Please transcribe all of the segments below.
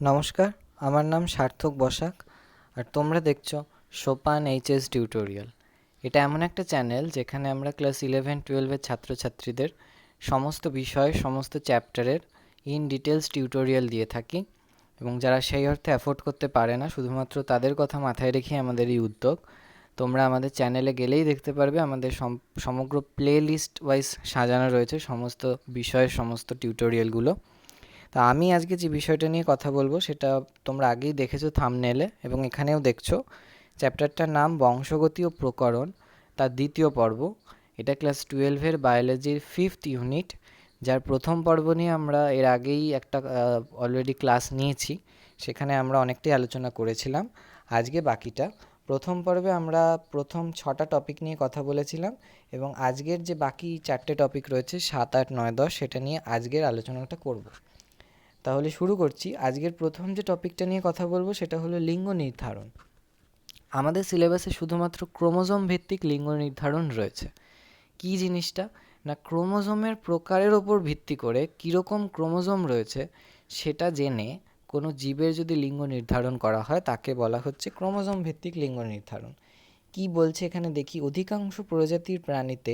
নমস্কার, আমার নাম সার্থক বসাক আর তোমরা দেখছো সোপান এইচএস টিউটোরিয়াল। এটা এমন একটা চ্যানেল যেখানে আমরা ক্লাস 11-12-এর ছাত্রছাত্রীদের সমস্ত বিষয় সমস্ত চ্যাপ্টারের ইন ডিটেলস টিউটোরিয়াল দিয়ে থাকি এবং যারা সেই অর্থে অ্যাফোর্ড করতে পারে না শুধুমাত্র তাদের কথা মাথায় রেখে আমাদের এই উদ্যোগ। তোমরা আমাদের চ্যানেলে গেলেই দেখতে পারবে আমাদের সমগ্র প্লে লিস্ট ওয়াইজ সাজানো রয়েছে সমস্ত বিষয়ের সমস্ত টিউটোরিয়ালগুলো। তা আমি আজকে যে বিষয়টা নিয়ে কথা বলবো সেটা তোমরা আগেই দেখেছো থাম্বনেলে এবং এখানেও দেখছো। চ্যাপ্টারটার নাম বংশগতি ও প্রকরণ, তার দ্বিতীয় পর্ব। এটা ক্লাস 12-এর বায়োলজির 5th ইউনিট, যার প্রথম পর্ব নিয়ে আমরা এর আগেই একটা অলরেডি ক্লাস নিয়েছি, সেখানে আমরা অনেকটাই আলোচনা করেছিলাম। আজকে বাকিটা প্রথম পর্বে আমরা প্রথম 6টা টপিক নিয়ে কথা বলেছিলাম এবং আজকের যে বাকি 4টে টপিক রয়েছে 7, 8, 9, 10 সেটা নিয়ে আজকের আলোচনাটা করব। তাহলে শুরু করছি। আজকের প্রথম যে টপিকটা নিয়ে কথা বলবো সেটা হলো লিঙ্গ নির্ধারণ। আমাদের সিলেবাসে শুধুমাত্র ক্রোমোজোম ভিত্তিক লিঙ্গ নির্ধারণ রয়েছে। কী জিনিসটা না, ক্রোমোজোমের প্রকারের ওপর ভিত্তি করে কীরকম ক্রোমোজোম রয়েছে সেটা জেনে কোনো জীবের যদি লিঙ্গ নির্ধারণ করা হয় তাকে বলা হচ্ছে ক্রোমোজোম ভিত্তিক লিঙ্গ নির্ধারণ। কি বলছে এখানে দেখি, অধিকাংশ প্রজাতির প্রাণীতে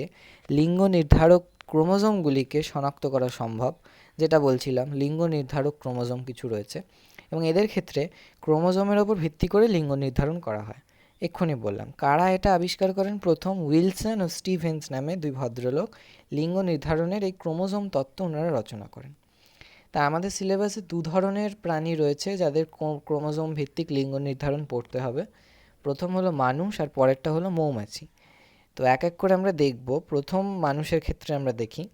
লিঙ্গ নির্ধারক ক্রোমোজোমগুলিকে শনাক্ত করা সম্ভব। যেটা বলছিলাম, লিঙ্গ নির্ধারক ক্রোমোজোম কিছু রয়েছে এবং এদের ক্ষেত্রে ক্রোমোজোমের ওপর ভিত্তি করে লিঙ্গ নির্ধারণ করা হয়। এক্ষুনি বললাম কারা এটা আবিষ্কার করেন। প্রথম উইলসন ও স্টিভেন্স নামে দুই ভদ্রলোক লিঙ্গ নির্ধারণের এই ক্রোমোজোম তত্ত্ব ওনারা রচনা করেন। তা আমাদের সিলেবাসে দু ধরনের প্রাণী রয়েছে যাদের ক্রোমোজোম ভিত্তিক লিঙ্গ নির্ধারণ পড়তে হবে। প্রথম হলো মানুষ আর পরেরটা হলো মৌমাছি। তো এক এক করে আমরা দেখব। প্রথম মানুষের ক্ষেত্রে আমরা দেখি।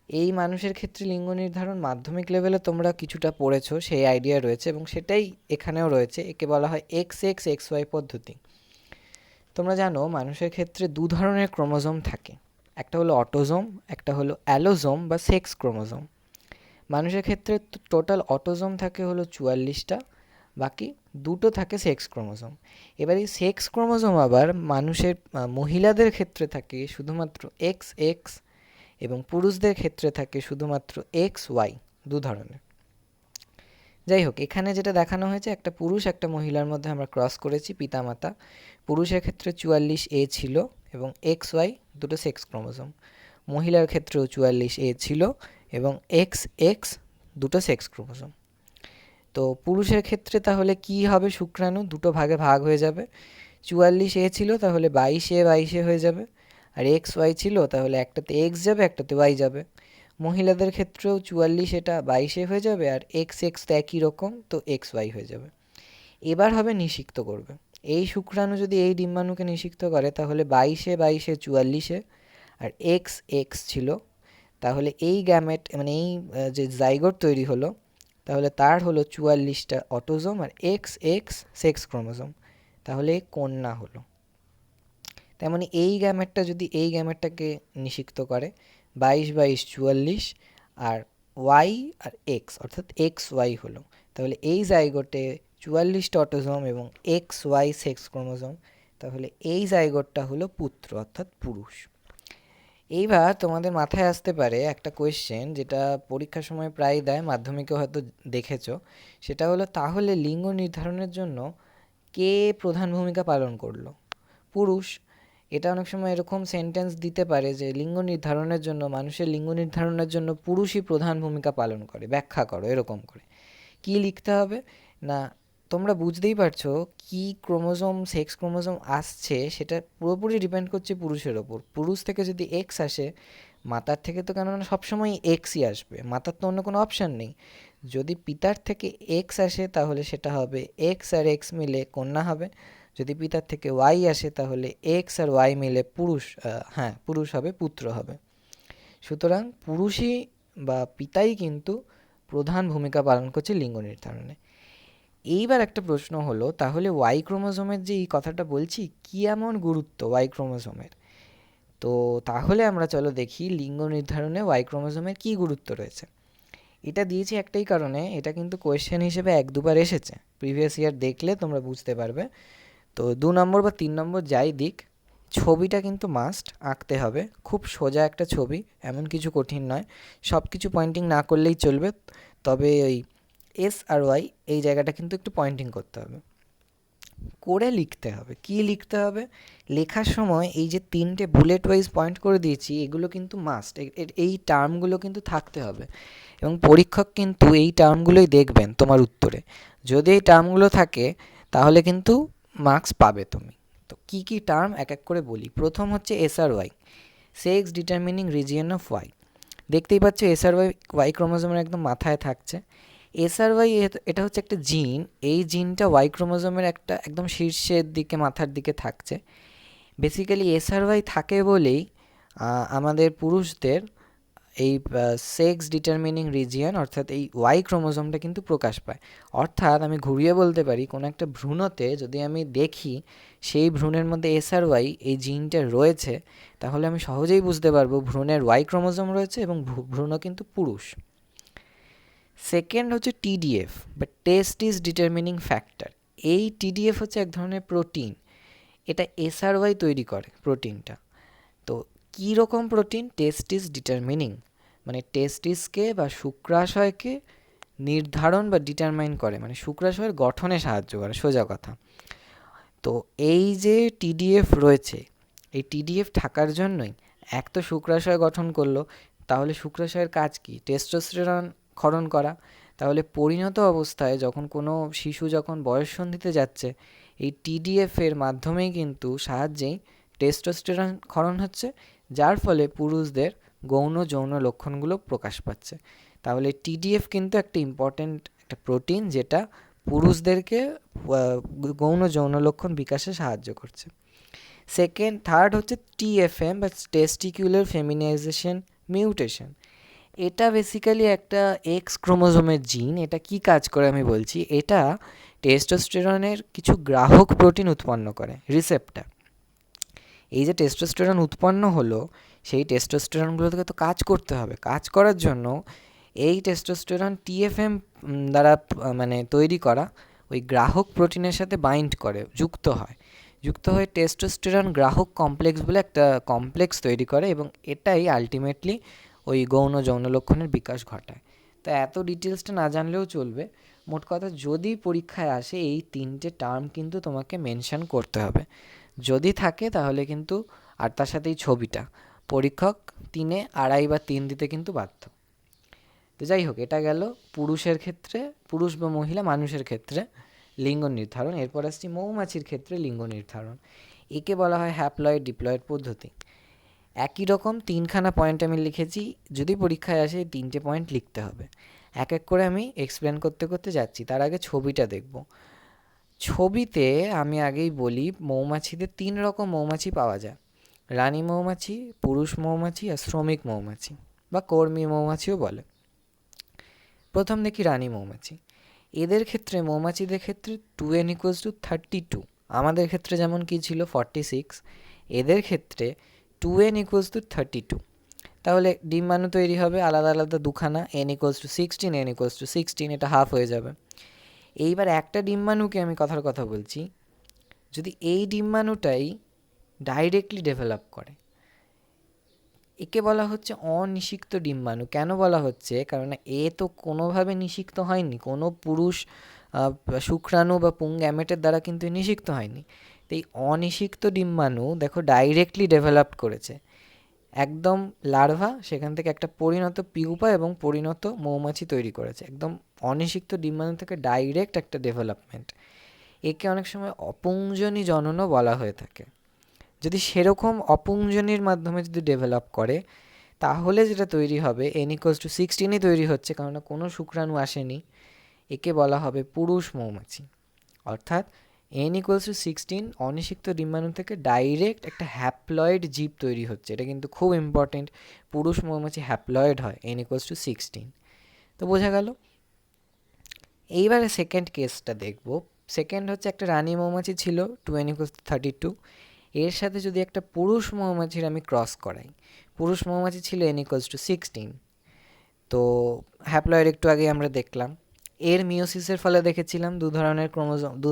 এই মানুষের ক্ষেত্রে লিঙ্গ নির্ধারণ মাধ্যমিক লেভেলে তোমরা কিছুটা পড়েছো, সেই আইডিয়া রয়েছে এবং সেটাই এখানেও রয়েছে। একে বলা হয় XX/XY পদ্ধতি। তোমরা জানো মানুষের ক্ষেত্রে দু ধরনের ক্রোমোজোম থাকে, একটা হলো অটোজোম, একটা হলো অ্যালোজোম বা সেক্স ক্রোমোজোম। মানুষের ক্ষেত্রে টোটাল অটোজোম থাকে হলো 44টা, বাকি দুটো থাকে সেক্স ক্রোমোজোম। এবার এই সেক্স ক্রোমোজোম আবার মানুষের মহিলাদের ক্ষেত্রে থাকে শুধুমাত্র XX এবং পুরুষদের ক্ষেত্রে থাকে শুধুমাত্র XY, দু ধরনের। যাই হোক, এখানে যেটা দেখানো হয়েছে একটা পুরুষ একটা মহিলার মধ্যে আমরা ক্রস করেছি পিতামাতা। পুরুষের ক্ষেত্রে 44A ছিল এবং XY দুটো সেক্স ক্রোমোজোম। মহিলার ক্ষেত্রেও 44A ছিল এবং XX দুটো সেক্স ক্রোমোজোম। তো পুরুষের ক্ষেত্রে তাহলে কি হবে, শুক্রাণু দুটো ভাগে ভাগ হয়ে যাবে। 44A ছিল তাহলে 22A হয়ে যাবে, আর XY ছিল তাহলে একটাতে X যাবে একটাতে Y যাবে। মহিলাদের ক্ষেত্রেও 44 এটা 22A হয়ে যাবে আর XX তো একই রকম, তো XY হয়ে যাবে। এবার হবে নিষিক্ত করবে। এই শুক্রাণু যদি এই ডিম্বাণুকে নিষিক্ত করে তাহলে 22A 44A আর XX ছিল, তাহলে এই গ্যামেট মানে এই যে জাইগোট তৈরি হলো তাহলে তার হলো 44টা অটোজোম আর XX সেক্স ক্রোমোজোম, তাহলে কন্যা হলো। তেমনি এই গ্যামেটটা যদি এই গ্যামেটটাকে নিষিক্ত করে 22-22 44 আর Y আর X অর্থাৎ XY হলো, তাহলে এই জাইগোটে 44টা অটোজোম এবং XY সেক্স ক্রোমোজোম, তাহলে এই জাইগোটটা হলো পুত্র অর্থাৎ পুরুষ। এইবার তোমাদের মাথায় আসতে পারে একটা কোয়েশ্চেন, যেটা পরীক্ষার সময় প্রায় দেয়, মাধ্যমিকে হয়তো দেখেছো। সেটা হলো তাহলে লিঙ্গ নির্ধারণের জন্য কে প্রধান ভূমিকা পালন করলো? পুরুষ। এটা অনেক সময় এরকম সেন্টেন্স দিতে পারে যে লিঙ্গ নির্ধারণের জন্য, মানুষের লিঙ্গ নির্ধারণের জন্য পুরুষই প্রধান ভূমিকা পালন করে, ব্যাখ্যা করো, এরকম করে কি লিখতে হবে না। তোমরা বুঝতেই পারছো কি ক্রোমোজোম সেক্স ক্রোমোজোম আসছে সেটা পুরোপুরি ডিপেন্ড করছে পুরুষের ওপর। পুরুষ থেকে যদি এক্স আসে, মাতার থেকে তো কেননা সবসময় এক্সই আসবে, মাতার তো অন্য কোনো অপশান নেই। যদি পিতার থেকে এক্স আসে তাহলে সেটা হবে এক্স আর এক্স মিলে কন্যা হবে। যদি পিতার থেকে ওয়াই আসে তাহলে এক্স আর ওয়াই মিলে পুরুষ হবে, পুত্র হবে। সুতরাং পুরুষই বা পিতাই কিন্তু প্রধান ভূমিকা পালন করছে লিঙ্গ নির্ধারণে। এইবার একটা প্রশ্ন হলো, তাহলে ওয়াই ক্রোমোজোমের যে এই কথাটা বলছি কি এমন গুরুত্ব ওয়াই ক্রোমোজোমের? তো তাহলে আমরা চলো দেখি লিঙ্গ নির্ধারণে ওয়াই ক্রোমোজোমের কী গুরুত্ব রয়েছে। এটা দিয়েছি একটাই কারণে, এটা কিন্তু কোয়েশ্চেন হিসেবে 1-2বার এসেছে, প্রিভিয়াস ইয়ার দেখলে তোমরা বুঝতে পারবে। তো 2 নম্বর বা 3 নম্বর যাই দিক, ছবিটা কিন্তু মাস্ট আঁকতে হবে। খুব সোজা একটা ছবি, এমন কিছু কঠিন নয়, সব কিছু পয়েন্টিং না করলেই চলবে। তবে ওই এস আর ওয়াই এই জায়গাটা কিন্তু একটু পয়েন্টিং করতে হবে, করে লিখতে হবে। কি লিখতে হবে? লেখার সময় এই যে 3টে বুলেট ওয়াইজ পয়েন্ট করে দিয়েছি, এগুলো কিন্তু মাস্ট, এই টার্মগুলো কিন্তু থাকতে হবে, এবং পরীক্ষক কিন্তু এই টার্মগুলোই দেখবেন তোমার উত্তরে। যদি এই টার্মগুলো থাকে তাহলে কিন্তু মার্কস পাবে তুমি। তো কি কি টার্ম এক এক করে বলি। প্রথম হচ্ছে S R Y, sex determining region of Y. দেখতেই পাচ্ছ এস আর ওয়াই ওয়াই ক্রোমোজোমের একদম মাথায় থাকছে। এস আর ওয়াই এটা হচ্ছে একটা জিন, এই জিনটা ওয়াই ক্রোমোজোমের একটা একদম শীর্ষের দিকে, মাথার দিকে থাকছে। বেসিক্যালি এস আর ওয়াই থাকে বলেই আমাদের পুরুষদের এই সেক্স ডিটারমিনিং রিজিয়ন অর্থাৎ এই ওয়াই ক্রোমোজোমটা কিন্তু প্রকাশ পায়। অর্থাৎ আমি ঘুরিয়ে বলতে পারি, কোনো একটা ভ্রূণতে যদি আমি দেখি সেই ভ্রূণের মধ্যে এস আর ওয়াই এই জিনটা রয়েছে, তাহলে আমি সহজেই বুঝতে পারবো ভ্রূণের ওয়াই ক্রোমোজোম রয়েছে এবং ভ্রূণ কিন্তু পুরুষ। সেকেন্ড হচ্ছে টিডিএফ বা টেস্টিস ডিটারমিনিং ফ্যাক্টর। এই টিডিএফ হচ্ছে এক ধরনের প্রোটিন, এটা এসআরওয়াই তৈরি করে প্রোটিনটা। তো কী রকম প্রোটিন? টেস্টিস ডিটারমিনিং, মানে টেস্টিসকে বা শুক্রাশয়কে নির্ধারণ বা ডিটারমাইন করে, মানে শুক্রাশয়ের গঠনে সাহায্য করে, সোজা কথা। তো এই যে টিডিএফ রয়েছে, এই টিডিএফ থাকার জন্যই এক তো শুক্রাশয় গঠন করলো, তাহলে শুক্রাশয়ের কাজ কি? টেস্টোস্টেরন ক্ষরণ করা। তাহলে পরিণত অবস্থায় যখন কোনো শিশু যখন বয়ঃসন্ধিতে যাচ্ছে, এই টিডিএফ এর মাধ্যমেই কিন্তু সাহায্যেই টেস্টোস্টেরন ক্ষরণ হচ্ছে, যার ফলে পুরুষদের গৌণ যৌন লক্ষণগুলো প্রকাশ পাচ্ছে। তাহলে টিডিএফ কিন্তু একটা ইম্পর্ট্যান্ট একটা প্রোটিন, যেটা পুরুষদেরকে গৌণ যৌন লক্ষণ বিকাশে সাহায্য করছে। থার্ড হচ্ছে টিএফএম বা টেস্টিকুলার ফেমিনাইজেশন মিউটেশন। এটা বেসিক্যালি একটা এক্স ক্রোমোজোমের জিন। এটা কি কাজ করে আমি বলছি। এটা টেস্টোস্টেরনের কিছু গ্রাহক প্রোটিন উৎপন্ন করে, রিসেপ্টর। এই যে টেস্টোস্টেরন উৎপন্ন হলো, সেই টেস্টোস্টেরনগুলোকে তো কাজ করতে হবে। কাজ করার জন্য এই টেস্টোস্টেরন টিএফএম দ্বারা মানে তৈরি করা ওই গ্রাহক প্রোটিনের সাথে বাইন্ড করে, যুক্ত হয়ে টেস্টোস্টেরন গ্রাহক কমপ্লেক্স বলে একটা কমপ্লেক্স তৈরি করে, এবং এটাই আলটিমেটলি ওই গৌণ যৌন লক্ষণের বিকাশ ঘটায়। তো এত ডিটেলসটা না জানলেও চলবে। মোট কথা, যদি পরীক্ষায় আসে এই 3টে টার্ম কিন্তু তোমাকে মেনশন করতে হবে। যদি থাকে তাহলে কিন্তু, আর তার সাথে এই ছবিটা, পরীক্ষক 3-এ 2.5 বা 3 দিতে কিন্তু বাধ্য। তো যাই হোক, এটা গেল পুরুষের ক্ষেত্রে, পুরুষ বা মহিলা মানুষের ক্ষেত্রে লিঙ্গ নির্ধারণ। এরপর আসছি মৌমাছির ক্ষেত্রে লিঙ্গ নির্ধারণ। একে বলা হয় হ্যাপ্লয়েড ডিপ্লয়েড পদ্ধতি। একই রকম 3খানা পয়েন্ট আমি লিখেছি, যদি পরীক্ষায় আসে 3টে পয়েন্ট লিখতে হবে। এক এক করে আমি এক্সপ্লেন করতে করতে যাচ্ছি। তার আগে ছবিটা দেখব। ছবিতে আমি আগেই বলি, মৌমাছিদের 3 রকম মৌমাছি পাওয়া যায়: রানী মৌমাছি, পুরুষ মৌমাছি আর শ্রমিক মৌমাছি বা কর্মী মৌমাছিও বলে। প্রথম দেখি রানী মৌমাছি। এদের ক্ষেত্রে, মৌমাছিদের ক্ষেত্রে 2n = 32। আমাদের ক্ষেত্রে যেমন কি ছিল 46, এদের ক্ষেত্রে 2n = 32। তাহলে ডিম্বাণু তৈরি হবে আলাদা আলাদা দুখানা, n = 16, n = 16, এটা হাফ হয়ে যাবে। এইবার একটা ডিম্বাণুকে আমি কথার কথা বলছি, যদি এই ডিম্বাণুটাই ডাইরেক্টলি ডেভেলপ করে, একে বলা হচ্ছে অনিষিক্ত ডিম্বাণু। কেন বলা হচ্ছে? কারণ এ তো কোনোভাবে নিষিক্ত হয়নি, কোনো পুরুষ শুক্রাণু বা পুং গ্যামেটের দ্বারা কিন্তু নিষিক্ত হয়নি। তো এই অনিষিক্ত ডিম্বাণু দেখো ডাইরেক্টলি ডেভেলপ করেছে, একদম লার্ভা, সেখান থেকে একটা পরিণত পিউপা এবং পরিণত মৌমাছি তৈরি করেছে। একদম অনিষিক্ত ডিম্বাণু থেকে ডাইরেক্ট একটা ডেভেলপমেন্ট। একে অনেক সময় অপুংজনী জননও বলা হয়ে থাকে। যদি সেরকম অপুংজনীর মাধ্যমে যদি ডেভেলপ করে, তাহলে যেটা তৈরি হবে n = 16ই তৈরি হচ্ছে, কারণ কোনো শুক্রাণু আসেনি। একে বলা হবে পুরুষ মৌমাছি। অর্থাৎ n = 16 অনিষিক্ত ডিম্বাণু থেকে ডাইরেক্ট একটা হ্যাপ্লয়েড জীব তৈরি হচ্ছে। এটা কিন্তু খুব ইম্পর্টেন্ট, পুরুষ মৌমাছি হ্যাপ্লয়েড হয় n = 16। তো বোঝা গেল। এইবারে সেকেন্ড কেসটা দেখব। সেকেন্ড হচ্ছে একটা রানী মৌমাছি ছিল, 2n = 32। এর সাথে যদি একটা পুরুষ মৌমাছির আমি ক্রস করাই, পুরুষ মৌমাছি ছিল n = 16। তো হ্যাপ্লয়েড একটু আগে আমরা দেখলাম। এর মিওসিসের ফলে দেখেছিলাম দু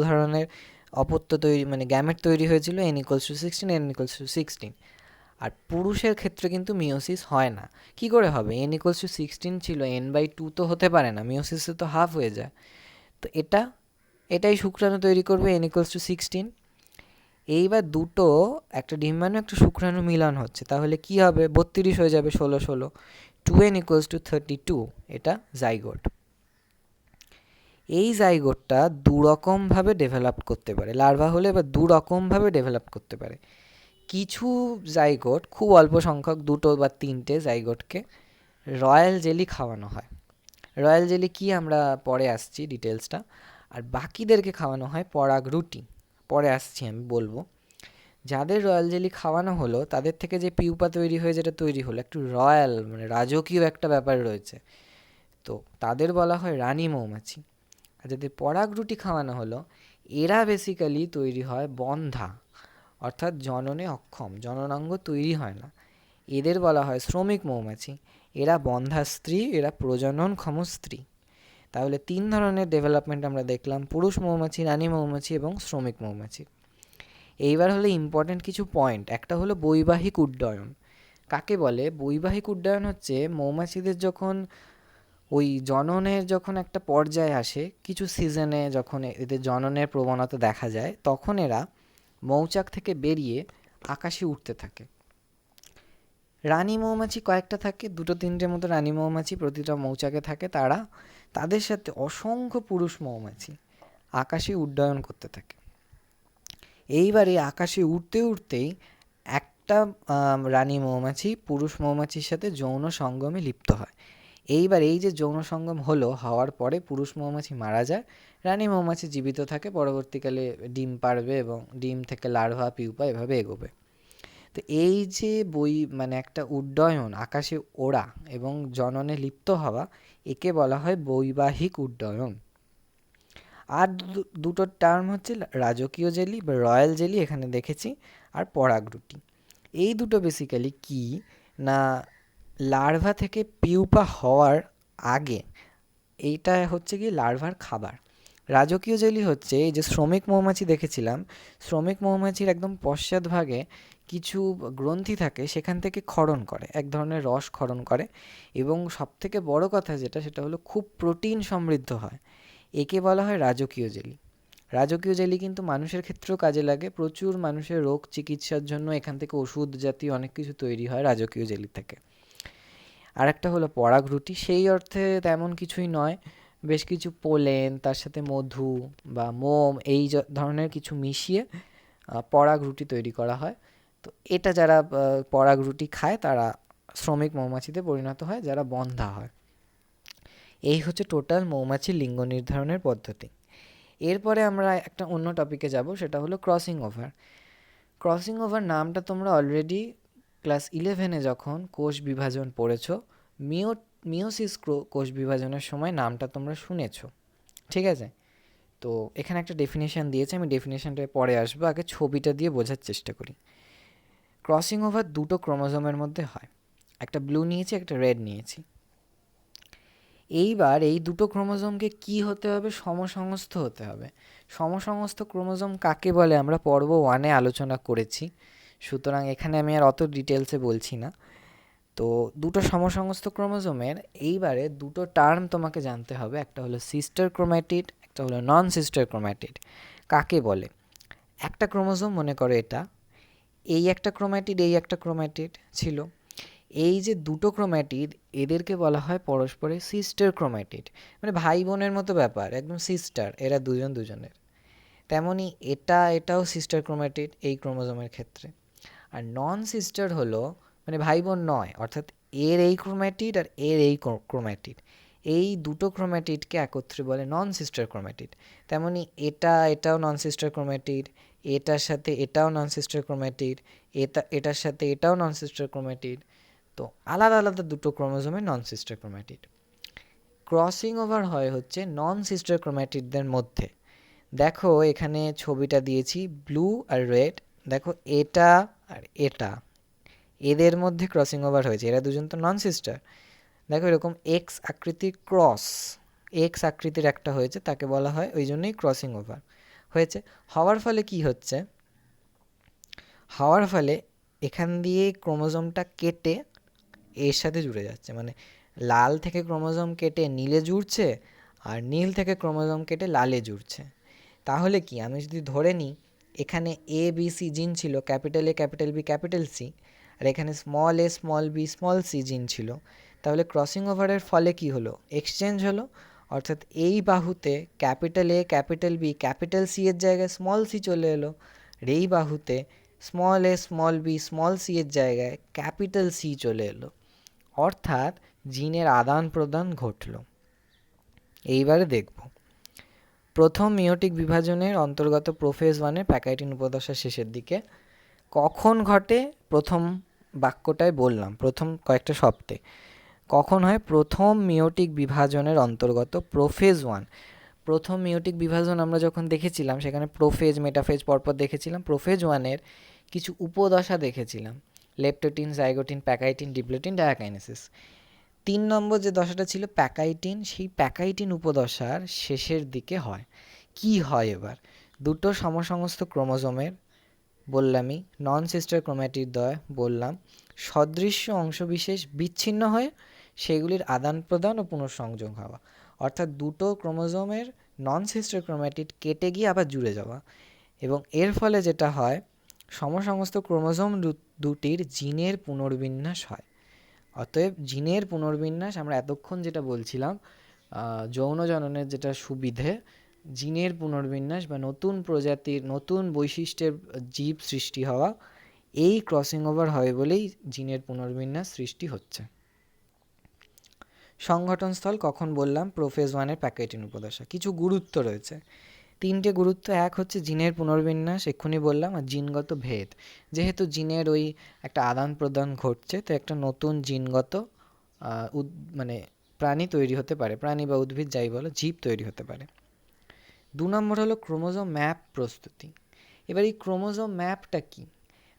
ধরনের অপত্য তৈরি, মানে গ্যামেট তৈরি হয়েছিল, n = 16, n = 16। আর পুরুষের ক্ষেত্রে কিন্তু মিওসিস হয় না। কি করে হবে? n=16 ছিল, n/2 তো হতে পারে না, মিওসিসে তো হাফ হয়ে যায়। তো এটাই শুক্রাণু তৈরি করবে n=16। এইবার দুটো, একটা ডিম্বাণু একটা শুক্রাণু মিলন হচ্ছে, তাহলে কি হবে? 32 হয়ে যাবে, 16 2n=32, এটা জাইগোট। এই জাইগোটটা দুরকমভাবে ডেভেলপ করতে পারে, লার্ভা হলে এবার দুরকমভাবে ডেভেলপ করতে পারে। কিছু জাইগোট, খুব অল্প সংখ্যক, 2 বা 3টে জাইগোটকে রয়্যাল জেলি খাওয়ানো হয়। রয়্যাল জেলি কি আমরা পরে আসছি ডিটেলসটা। আর বাকিদেরকে খাওয়ানো হয় পরাগ রুটি, পরে আসছি আমি বলবো। যাদের রয়্যাল জেলি খাওয়ানো হলো তাদের থেকে যে পিউপা তৈরি হয়ে যেটা তৈরি হলো, একটু রয়্যাল মানে রাজকীয় একটা ব্যাপার রয়েছে, তো তাদের বলা হয় রানী মৌমাছি। আর যাদের পরাগ রুটি খাওয়ানো হলো, এরা বেসিক্যালি তৈরি হয় বন্ধা, অর্থাৎ জননে অক্ষম, জননাঙ্গ তৈরি হয় না, এদের বলা হয় শ্রমিক মৌমাছি। এরা বন্ধা স্ত্রী, এরা প্রজননক্ষম স্ত্রী। তাহলে 3 ধরনের ডেভেলপমেন্ট আমরা দেখলাম, পুরুষ মৌমাছি, রানী মৌমাছি এবং শ্রমিক মৌমাছি। এইবার হলো ইম্পর্টেন্ট কিছু পয়েন্ট। একটা হলো বৈবাহিক উড্ডয়ন। কাকে বলে? বৈবাহিক উড্ডয়ন হচ্ছে মৌমাছিদের যখন ওই জননের যখন একটা পর্যায়ে আসে, কিছু সিজনে যখন এদের জননের প্রবণতা দেখা যায়, তখন এরা মৌচাক থেকে বেরিয়ে আকাশে উঠতে থাকে। রানী মৌমাছি কয়েকটা থাকে, 2-3টে মতো রানী মৌমাছি প্রতিটা মৌচাকে থাকে। তাদের সাথে অসংখ্য পুরুষ মৌমাছি আকাশে উড্ডয়ন করতে থাকে। এইবারে আকাশে উঠতে উঠতেই একটা রানী মৌমাছি পুরুষ মৌমাছির সাথে যৌন সঙ্গমে লিপ্ত হয়। এইবার এই যে যৌন সঙ্গম হওয়ার পরে পুরুষ মৌমাছি মারা যায়, রানী মৌমাছি জীবিত থাকে, পরবর্তীকালে ডিম পাড়বে এবং ডিম থেকে লার্ভা, পিউপা এভাবে এগোবে। তো এই যে মানে একটা উড্ডয়ন, আকাশে ওড়া এবং জননে লিপ্ত হওয়া, একে বলা হয় বৈবাহিক উড্ডয়ন। আর দুটো টার্ম হচ্ছে রাজকীয় জেলি বা রয়্যাল জেলি, এখানে দেখেছি, আর পরাগ রুটি। এই দুটো বেসিক্যালি কি না, লার্ভা থেকে পিউপা হওয়ার আগে এইটা হচ্ছে কি লার্ভার খাবার। রাজকীয় জেলি হচ্ছে এই যে শ্রমিক মৌমাছি দেখেছিলাম, শ্রমিক মৌমাছির একদম পশ্চাৎভাগে কিছু গ্রন্থি থাকে, সেখান থেকে ক্ষরণ করে, এক ধরনের রস ক্ষরণ করে, এবং সবথেকে বড় কথা যেটা, সেটা হলো খুব প্রোটিন সমৃদ্ধ হয়। একে বলা হয় রাজকীয় জেলি। রাজকীয় জেলি কিন্তু মানুষের ক্ষেত্রেও কাজে লাগে, প্রচুর মানুষের রোগ চিকিৎসার জন্য এখান থেকে ওষুধ জাতীয় অনেক কিছু তৈরি হয় রাজকীয় জেলি থেকে। আর একটা হলো পরাগ রুটি, সেই অর্থে তেমন কিছুই নয়, বেশ কিছু পোলেন, তার সাথে মধু বা মোম, এই ধরনের কিছু মিশিয়ে পরাগ রুটি তৈরি করা হয়। তো এটা যারা পরাগ রুটি খায় তারা শ্রমিক মৌমাছিতে পরিণত হয়, যারা বন্ধা হয়। এই হচ্ছে টোটাল মৌমাছির লিঙ্গ নির্ধারণের পদ্ধতি। এরপরে আমরা একটা অন্য টপিকে যাব, সেটা হলো ক্রসিং ওভার। ক্রসিং ওভার নামটা তোমরা অলরেডি ক্লাস 11-এ যখন কোষ বিভাজন পড়েছো, মিওসিস কোষ বিভাজনের সময় নামটা তোমরা শুনেছো, ঠিক আছে? তো এখানে একটা ডেফিনেশন দিয়েছে, আমি ডেফিনেশনটা পরে আসবো, আগে ছবিটা দিয়ে বোঝার চেষ্টা করি। ক্রসিং ওভার দুটো ক্রোমোজোমের মধ্যে হয়, একটা ব্লু নিয়েছি, একটা রেড নিয়েছি। এইবার এই দুটো ক্রোমোজোমকে কি হতে হবে? সমসংস্থ হতে হবে। সমসংস্থ ক্রোমোজোম কাকে বলে আমরা পর্ব 1-এ আলোচনা করেছি, সুতরাং এখানে আমি আর অত ডিটেলসে বলছি না। তো দুটো সমসংস্থ ক্রোমোজোমের এইবারে দুটো টার্ম তোমাকে জানতে হবে, একটা হলো সিস্টার ক্রোম্যাটিড, একটা হলো নন সিস্টার ক্রোম্যাটিড। কাকে বলে? একটা ক্রোমোজোম, মনে করো এটা, এই একটা ক্রোম্যাটিড, এই একটা ক্রোম্যাটিড ছিল, এই যে দুটো ক্রোম্যাটিড, এদেরকে বলা হয় পরস্পরের সিস্টার ক্রোম্যাটিড, মানে ভাই বোনের মতো ব্যাপার, একদম সিস্টার, এরা দুজন দুজনের। তেমনি এটাও সিস্টার ক্রোম্যাটিড এই ক্রোমোজোমের ক্ষেত্রে। আর নন সিস্টার হলো মানে ভাই বোন নয়, অর্থাৎ এর এই ক্রোম্যাটিড আর এর এই ক্রোম্যাটিড, এই দুটো ক্রোম্যাটিডকে একত্রে বলে নন সিস্টার ক্রোম্যাটিড। তেমনি এটাও নন সিস্টার ক্রোম্যাটিড, এটার সাথে এটাও নন সিস্টার ক্রোম্যাটিড, এটার সাথে এটাও নন সিস্টার ক্রোম্যাটিড। তো আলাদা আলাদা দুটো ক্রোমোজোমের নন সিস্টার ক্রোম্যাটিড। ক্রসিং ওভার হয় হচ্ছে নন সিস্টার ক্রোম্যাটিডদের মধ্যে। দেখো এখানে ছবিটা দিয়েছি, ব্লু আর রেড, দেখো এটা আর এটা, এদের মধ্যে ক্রসিং ওভার হয়েছে, এরা দুজন তো নন সিস্টার। দেখো এরকম এক্স আকৃতির ক্রস, এক্স আকৃতির একটা হয়েছে, তাকে বলা হয়, ওই জন্যই ক্রসিং ওভার হয়েছে। হওয়ার ফলে কি হচ্ছে? হওয়ার ফলে এখান দিয়ে ক্রোমোজোমটা কেটে এর সাথে জুড়ে যাচ্ছে, মানে লাল থেকে ক্রোমোজোম কেটে নীলে জুড়ছে আর নীল থেকে ক্রোমোজোম কেটে লালে জুড়ছে। তাহলে কি আমি যদি ধরে নিই এখানে এ বি সি জিন ছিল, capital A capital B capital C, আর এখানে স্মল এ small B small c gene ছিল, তাহলে ক্রসিং ওভারের ফলে কি হলো, এক্সচেঞ্জ হলো। অর্থাৎ এই বাহুতে capital A capital B capital C এর জায়গায় স্মল সি চলে এলো, আর এই বাহুতে স্মল এ স্মল বি স্মল সি এর জায়গায় ক্যাপিটাল সি চলে এলো। অর্থাৎ জিনের আদান প্রদান ঘটল। এইবারে দেখব প্রথম মিওটিক বিভাজনের অন্তর্গত প্রোফেজ ওয়ানের প্যাকাইটিন উপদশার শেষের দিকে কখন ঘটে, প্রথম বাক্যটায় বললাম প্রথম কয়েকটা শব্দে কখন হয়। প্রথম মিওটিক বিভাজনের অন্তর্গত প্রোফেজ ওয়ান, প্রথম মিওটিক বিভাজন আমরা যখন দেখেছিলাম সেখানে প্রোফেজ মেটাফেজ পরপর দেখেছিলাম। প্রোফেজ ওয়ানের কিছু উপদশা দেখেছিলাম, leptotene zygotene pachytene diplotene diakinesis. 3 নম্বর যে দশাটা ছিল প্যাকাইটিন, সেই প্যাকাইটিন উপদশার শেষের দিকে হয়। কি হয় এবার, দুটো সমসংস্থ ক্রোমোজোমের বললামই, নন সিস্টার ক্রোম্যাটিডদ্বয় বললাম, সদৃশ্য অংশবিশেষ বিচ্ছিন্ন হয়ে সেগুলির আদান প্রদান ও পুনঃসংযোগ হওয়া। অর্থাৎ দুটো ক্রোমোজোমের নন সিস্টার ক্রোম্যাটিড কেটে গিয়ে আবার জুড়ে যাওয়া, এবং এর ফলে যেটা হয় সমসমস্ত ক্রোমোজোম দুটির জিনের পুনর্বিন্যাস হয়। অতএব জিনের পুনর্বিন্যাস, আমরা এতক্ষণ যেটা বলছিলাম যৌন জননের যেটা সুবিধে, জিনের পুনর্বিন্যাস বা নতুন প্রজাতির নতুন বৈশিষ্ট্যের জীব সৃষ্টি হওয়া, এই ক্রসিং ওভার হয় বলেই জিনের পুনর্বিন্যাস সৃষ্টি হচ্ছে। সংগঠনস্থল কখন বললাম, প্রোফেজ ওয়ানের প্যাকাইটিন উপদশা। কিছু গুরুত্ব রয়েছে, 3টে গুরুত্ব। এক হচ্ছে জিনের পুনর্বিন্যাস, এক্ষুনি বললাম, আর জিনগত ভেদ। যেহেতু জিনের ওই একটা আদান প্রদান ঘটছে, তো একটা নতুন জিনগত মানে প্রাণী তৈরি হতে পারে, প্রাণী বা উদ্ভিদ যাই বলো, জীব তৈরি হতে পারে। 2 নম্বর হলো ক্রোমোজোম ম্যাপ প্রস্তুতি। এবার এই ক্রোমোজোম ম্যাপটা কি?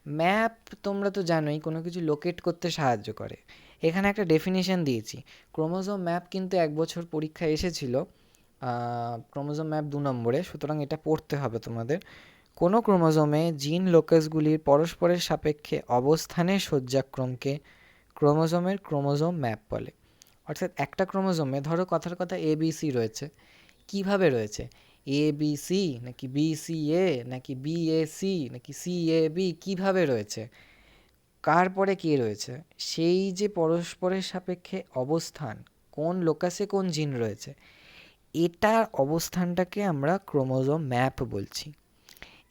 ম্যাপ তোমরা তো জানোই কোনো কিছু লোকেট করতে সাহায্য করে। এখানে একটা ডেফিনিশন দিয়েছি। ক্রোমোজোম ম্যাপ কিন্তু 1 বছর পরীক্ষায় এসেছিল, ক্রোমোজোম ম্যাপ 2 নম্বরে, সুতরাং এটা পড়তে হবে তোমাদের। কোনো ক্রোমোজোমে জিন লোকাসগুলির পরস্পরের সাপেক্ষে অবস্থানের সজ্জাক্রমকে ক্রোমোজোমের ক্রোমোজোম ম্যাপ বলে। অর্থাৎ একটা ক্রোমোজোমে ধরো কথার কথা এ বি সি রয়েছে, কিভাবে রয়েছে, এ বি সি নাকি বি সি এ নাকি বি এ সি নাকি সি এ বি, কীভাবে রয়েছে, কার পরে কে রয়েছে, সেই যে পরস্পরের সাপেক্ষে অবস্থান, কোন লোকাসে কোন জিন রয়েছে, এটার অবস্থানটাকে আমরা ক্রোমোজোম ম্যাপ বলছি।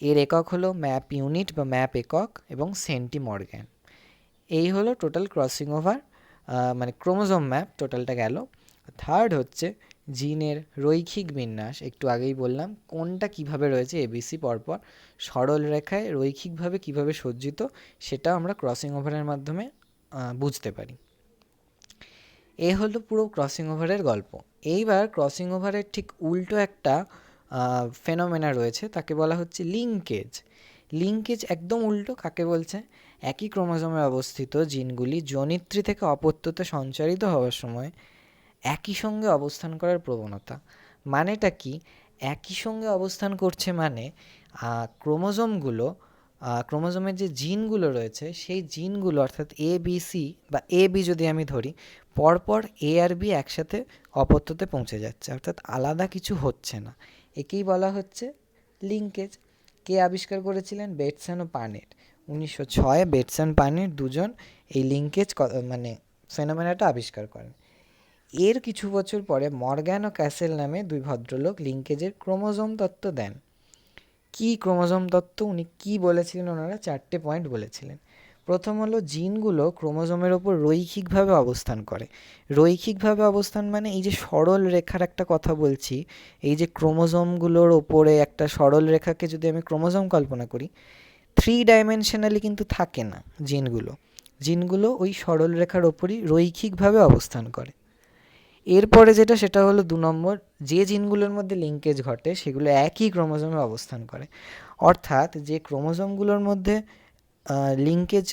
এর একক হলো ম্যাপ ইউনিট বা ম্যাপ একক এবং সেন্টিমর্গ্যান। এই হলো টোটাল ক্রসিং ওভার, মানে ক্রোমোজোম ম্যাপ টোটালটা গেল। থার্ড হচ্ছে জিনের রৈখিক বিন্যাস, একটু আগেই বললাম কোনটা কিভাবে রয়েছে এবিসি পরপর সরল রেখায় রৈখিকভাবে কিভাবে সজ্জিত, সেটা আমরা ক্রসিং ওভারের মাধ্যমে বুঝতে পারি। এ হলো পুরো ক্রসিং ওভারের গল্প। এইবার ক্রসিং ওভারের ঠিক উল্টো একটা ফেনোমেনা রয়েছে, তাকে বলা হচ্ছে লিঙ্কেজ। লিঙ্কেজ একদম উল্টো। কাকে বলছে, একই ক্রোমোজোমে অবস্থিত জিনগুলি জনিত্রী থেকে অপত্যতে সঞ্চারিত হওয়ার সময় একই সঙ্গে অবস্থান করার প্রবণতা। মানেটা কি, একই সঙ্গে অবস্থান করছে মানে ক্রোমোজোমগুলো, ক্রোমোজোমের যে জিনগুলো রয়েছে সেই জিনগুলো অর্থাৎ এ বি সি বা এ বি যদি আমি ধরি, পরপর এ আর বি একসাথে অপত্যতে পৌঁছে যাচ্ছে, অর্থাৎ আলাদা কিছু হচ্ছে না। একেই বলা হচ্ছে লিঙ্কেজ। কে আবিষ্কার করেছিলেন, বেটসন ও পানেট। 1906 বেটসন পানেট দুজন এই লিঙ্কেজ মানে ফেনোমেনাটা আবিষ্কার করেন। এর কিছু বছর পরে মর্গ্যান ও ক্যাসেল নামে 2 ভদ্রলোক লিঙ্কেজের ক্রোমোজোম তত্ত্ব দেন। কি ক্রোমোজোম তত্ত্ব, উনি কি বলেছিলেন, ওনারা 4টে পয়েন্ট বলেছিলেন। প্রথম হলো জিনগুলো ক্রোমোজোমের ওপর রৈখিকভাবে অবস্থান করে। রৈখিকভাবে অবস্থান মানে এই যে সরল রেখার একটা কথা বলছি, এই যে ক্রোমোজোমগুলোর ওপরে একটা সরল রেখাকে যদি আমি ক্রোমোজোম কল্পনা করি, 3 ডাইমেনশনালি কিন্তু থাকে না জিনগুলো ওই সরল রেখার ওপরই রৈখিকভাবে অবস্থান করে। এরপরে যেটা, সেটা হলো 2 নম্বর, যে জিনগুলোর মধ্যে লিঙ্কেজ ঘটে সেগুলো একই ক্রোমোজোমে অবস্থান করে। অর্থাৎ যে ক্রোমোজোমগুলোর মধ্যে লিঙ্কেজ,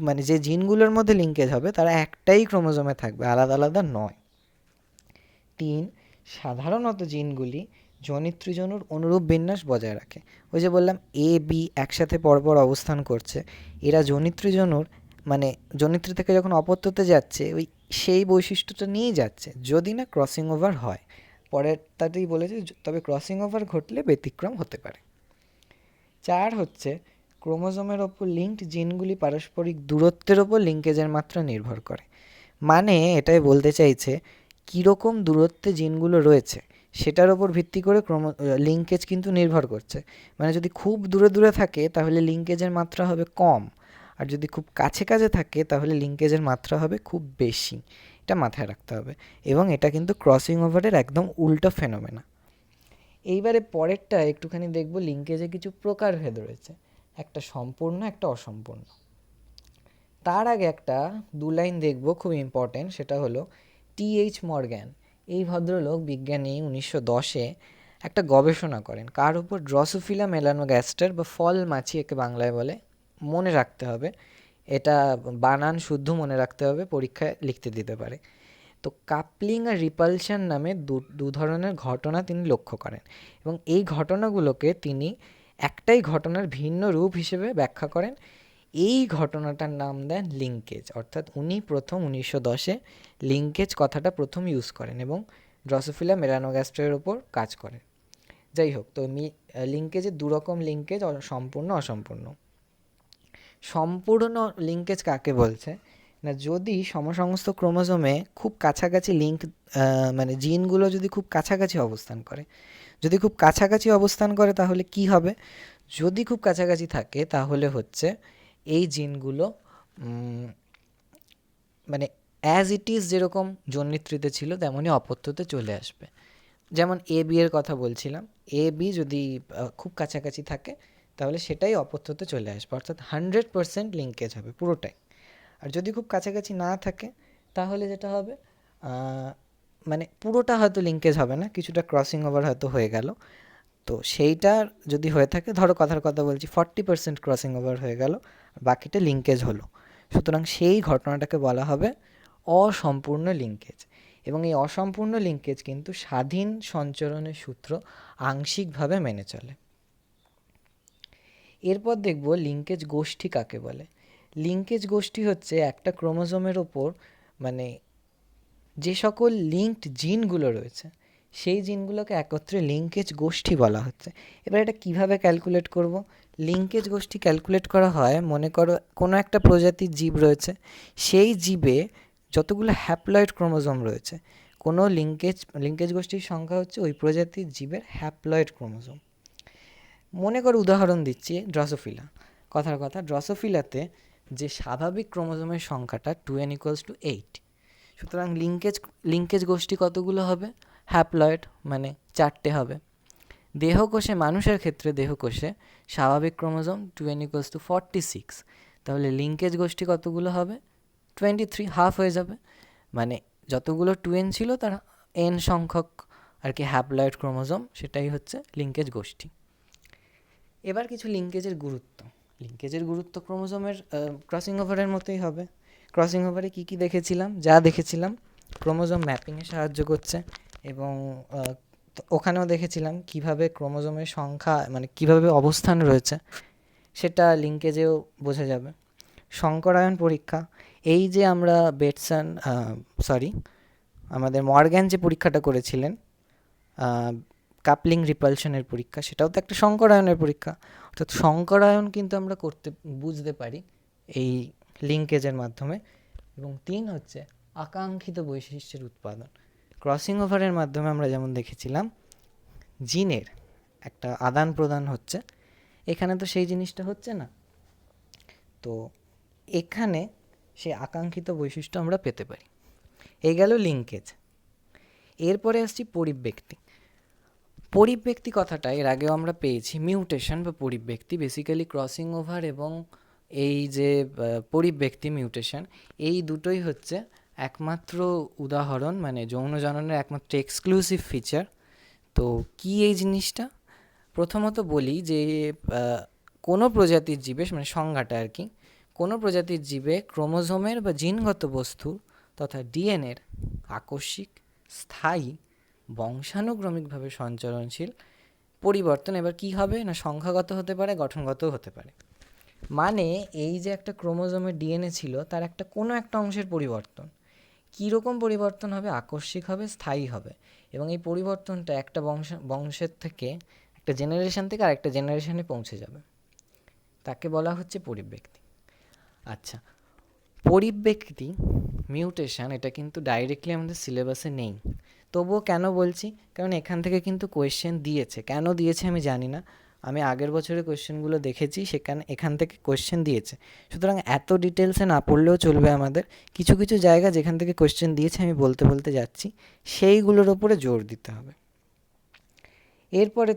মানে যে জিনগুলোর মধ্যে লিঙ্কেজ হবে তারা একটাই ক্রোমোজোমে থাকবে, আলাদা আলাদা নয়। 3, সাধারণত জিনগুলি জনিত্রীজনুর অনুরূপ বিন্যাস বজায় রাখে। ওই যে বললাম এ বি একসাথে পরপর অবস্থান করছে, এরা জনিত্রীজনুর মানে জনিত্রী থেকে যখন অপত্যতে যাচ্ছে ওই সেই বৈশিষ্ট্যটা নিয়েই যাচ্ছে, যদি না ক্রসিং ওভার হয়। পরেরটাতেই বলেছে তবে ক্রসিং ওভার ঘটলে ব্যতিক্রম হতে পারে। 4 হচ্ছে ক্রোমোজোমের ওপর লিঙ্কড জিনগুলি পারস্পরিক দূরত্বের ওপর লিঙ্কেজের মাত্রা নির্ভর করে। মানে এটাই বলতে চাইছে কীরকম দূরত্বে জিনগুলো রয়েছে সেটার ওপর ভিত্তি করে লিঙ্কেজ কিন্তু নির্ভর করছে। মানে যদি খুব দূরে দূরে থাকে তাহলে লিঙ্কেজের মাত্রা হবে কম, আর যদি খুব কাছে কাছে থাকে তাহলে লিঙ্কেজের মাত্রা হবে খুব বেশি। এটা মাথায় রাখতে হবে, এবং এটা কিন্তু ক্রসিং ওভারের একদম উল্টো ফেনোমেনা। এইবারে পরেরটা একটুখানি দেখব, লিঙ্কেজে কিছু প্রকারভেদ রয়েছে, একটা সম্পূর্ণ একটা অসম্পূর্ণ। তার আগে একটা 2 লাইন দেখব খুব ইম্পর্টেন্ট, সেটা হলো টি.এইচ. মর্গ্যান এই ভদ্রলোক বিজ্ঞানী 1910-এ একটা গবেষণা করেন কার উপর? ড্রসোফিলা মেলানোগ্যাস্টার বা ফল মাছি একে বাংলায় বলে। মনে রাখতে হবে, এটা বানান শুদ্ধ মনে রাখতে হবে, পরীক্ষায় লিখতে দিতে পারে। তো কাপলিং আর রিপালশন নামে দু ধরনের ঘটনা তিনি লক্ষ্য করেন, এবং এই ঘটনাগুলোকে তিনি একটাই ঘটনার ভিন্ন রূপ হিসেবে ব্যাখ্যা করেন। এই ঘটনাটার নাম দেন লিঙ্কেজ, অর্থাৎ উনি প্রথম 1910-এ লিঙ্কেজ কথাটা প্রথম ইউজ করেন এবং ড্রসোফিলা মেলানোগ্যাস্টারের ওপর কাজ করেন। যাই হোক, তো লিঙ্কেজের দুরকম লিঙ্কেজ, সম্পূর্ণ অসম্পূর্ণ। সম্পূর্ণ লিঙ্কেজ কাকে বলছে না, যদি সমসমস্ত ক্রোমোজোমে খুব কাছাকাছি মানে জিনগুলো যদি খুব কাছাকাছি অবস্থান করে। যদি খুব কাছাকাছি অবস্থান করে তাহলে কি হবে? যদি খুব কাছাকাছি থাকে তাহলে হচ্ছে এই জিনগুলো মানে অ্যাজ ইট ইজ যেরকম জনিত্রীতে ছিল তেমনই অপত্যতে চলে আসবে। যেমন এ বি এর কথা বলছিলাম, এ বি যদি খুব কাছাকাছি থাকে তাহলে সেটাই অপত্যতে চলে আসবে, অর্থাৎ 100% লিঙ্কেজ হবে পুরোটাই। আর যদি খুব কাছাকাছি না থাকে তাহলে যেটা হবে মানে পুরোটা হয়তো লিঙ্কেজ হবে না, কিছুটা ক্রসিং ওভার হয়তো হয়ে গেল। তো সেইটার যদি হয়ে থাকে, ধরো কথার কথা বলছি 40% ক্রসিং ওভার হয়ে গেল, বাকিটা লিঙ্কেজ হলো, সুতরাং সেই ঘটনাটাকে বলা হবে অসম্পূর্ণ লিঙ্কেজ। এবং এই অসম্পূর্ণ লিঙ্কেজ কিন্তু স্বাধীন সঞ্চরণের সূত্র আংশিকভাবে মেনে চলে। এরপর দেখব লিঙ্কেজ গোষ্ঠী কাকে বলে। লিঙ্কেজ গোষ্ঠী হচ্ছে একটা ক্রোমোজোমের ওপর মানে যে সকল লিঙ্কড জিনগুলো রয়েছে সেই জিনগুলোকে একত্রে লিঙ্কেজ গোষ্ঠী বলা হচ্ছে। এবার এটা কিভাবে ক্যালকুলেট করব? লিঙ্কেজ গোষ্ঠী ক্যালকুলেট করা হয়, মনে করো কোনো একটা প্রজাতির জীব রয়েছে, সেই জীবে যতগুলো হ্যাপ্লয়েড ক্রোমোজোম রয়েছে, কোনো লিঙ্কেজ গোষ্ঠীর সংখ্যা হচ্ছে ওই প্রজাতির জীবের হ্যাপ্লয়েড ক্রোমোজোম। মনে করো উদাহরণ দিচ্ছি ড্রসোফিলা, কথার কথা ড্রসোফিলাতে যে স্বাভাবিক ক্রোমোজোমের সংখ্যাটা 2n=8, সুতরাং লিঙ্কেজ গোষ্ঠী কতগুলো হবে? হ্যাপ্লয়েড মানে 4টে হবে। দেহকোষে, মানুষের ক্ষেত্রে দেহকোষে স্বাভাবিক ক্রোমোজোম 2n=46, তাহলে লিঙ্কেজ গোষ্ঠী কতগুলো হবে? 23, হাফ হয়ে যাবে। মানে যতগুলো 2n ছিল তার n সংখ্যক আর কি হ্যাপ্লয়েড ক্রোমোজোম, সেটাই হচ্ছে লিঙ্কেজ গোষ্ঠী। এবার কিছু লিঙ্কেজের গুরুত্ব ক্রোমোজোমের ক্রসিং ওভারের মতোই হবে। ক্রসিং ওভারে কী কী দেখেছিলাম, ক্রোমোজোম ম্যাপিংয়ে সাহায্য করছে, এবং ওখানেও দেখেছিলাম কিভাবে ক্রোমোজোমের সংখ্যা মানে কিভাবে অবস্থান রয়েছে সেটা লিঙ্কেজেও বোঝা যাবে। সংকরায়ন পরীক্ষা, এই যে আমরা আমাদের মর্গ্যান যে পরীক্ষাটা করেছিলেন কাপলিং রিপালশনের পরীক্ষা, সেটাও তো একটা সংকরায়নের পরীক্ষা। অর্থাৎ সংকরায়ন কিন্তু আমরা বুঝতে পারি এই লিঙ্কেজের মাধ্যমে। এবং 3 হচ্ছে আকাঙ্ক্ষিত বৈশিষ্ট্যের উৎপাদন। ক্রসিং ওভারের মাধ্যমে আমরা যেমন দেখেছিলাম জিনের একটা আদান প্রদান হচ্ছে, এখানে তো সেই জিনিসটা হচ্ছে না, তো এখানে সেই আকাঙ্ক্ষিত বৈশিষ্ট্য আমরা পেতে পারি। এই গেল লিঙ্কেজ। এরপরে আসছি পরিব্যক্তি কথাটা এর আগেও আমরা পেয়েছি, মিউটেশন বা পরিব্যক্তি, বেসিক্যালি ক্রসিং ওভার এবং এই যে পরিব্যক্তি মিউটেশন, এই দুটোই হচ্ছে একমাত্র উদাহরণ, মানে যৌন জননের একমাত্র এক্সক্লুসিভ ফিচার। তো কি এই জিনিসটা? প্রথমত বলি যে কোনো প্রজাতির জীবে, মানে সংজ্ঞাটা আর কি, কোনো প্রজাতির জীবে ক্রোমোজোমের বা জিনগত বস্তুর তথা ডিএনএর আকস্মিক, স্থায়ী বংশানুক্রমিকভাবে সঞ্চালনশীল পরিবর্তন এবার কি হবে না সংখ্যাগত হতে পারে, গঠনগতও হতে পারে। মানে এই যে একটা ক্রোমোজোমের ডিএনএ ছিল তার একটা কোনো একটা অংশের পরিবর্তন, কীরকম পরিবর্তন হবে, আকস্মিক হবে, স্থায়ী হবে, এবং এই পরিবর্তনটা একটা বংশের থেকে একটা জেনারেশন থেকে আরেকটা জেনারেশনে পৌঁছে যাবে, তাকে বলা হচ্ছে পরিব্যক্তি। আচ্ছা, পরিব্যক্তি মিউটেশন এটা কিন্তু ডাইরেক্টলি আমাদের সিলেবাসে নেই, তবুও কেন বলছি, কারণ এখান থেকে কিন্তু কোয়েশ্চেন দিয়েছে। কেন দিয়েছে আমি জানি না, আমি আগের বছরের কোয়েশ্চেনগুলো দেখেছি, এখান থেকে কোয়েশ্চেন দিয়েছে। সুতরাং এত ডিটেলসে না পড়লেও চলবে আমাদের, কিছু কিছু জায়গা যেখান থেকে কোয়েশ্চেন দিয়েছে আমি বলতে বলতে যাচ্ছি, সেইগুলোর ওপরে জোর দিতে হবে। এরপরে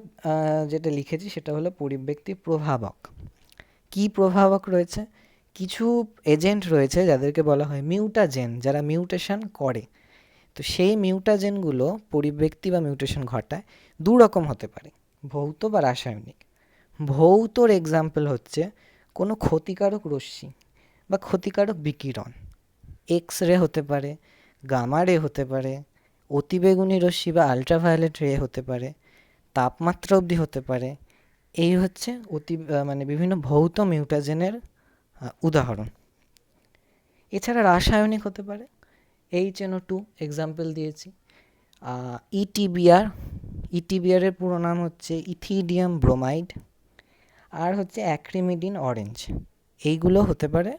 যেটা লিখেছি সেটা হলো পরিব্যক্তি প্রভাবক। কি প্রভাবক রয়েছে? কিছু এজেন্ট রয়েছে যাদেরকে বলা হয় মিউটাজেন, যারা মিউটেশন করে। তো সেই মিউটাজেনগুলো পরিব্যক্তি বা মিউটেশন ঘটায় দু রকম হতে পারে, ভৌত বা রাসায়নিক। ভৌতর এক্সাম্পল হচ্ছে কোনো ক্ষতিকারক রশ্মি বা ক্ষতিকারক বিকিরণ, এক্স রে হতে পারে, গামা রে হতে পারে, অতিবেগুনি রশ্মি বা আলট্রাভায়োলেট রে হতে পারে, তাপমাত্রা অবধি হতে পারে। এই হচ্ছে মানে বিভিন্ন ভৌত মিউটাজেনের উদাহরণ। এছাড়া রাসায়নিক হতে পারে, HNO2 এক্সাম্পল দিয়েছি, ইটিবিআরের পুরো নাম হচ্ছে ইথিডিয়াম ব্রোমাইড, আর হচ্ছে অ্যাক্রিমিডিন অরেঞ্জ। এইগুলো হতে পারে,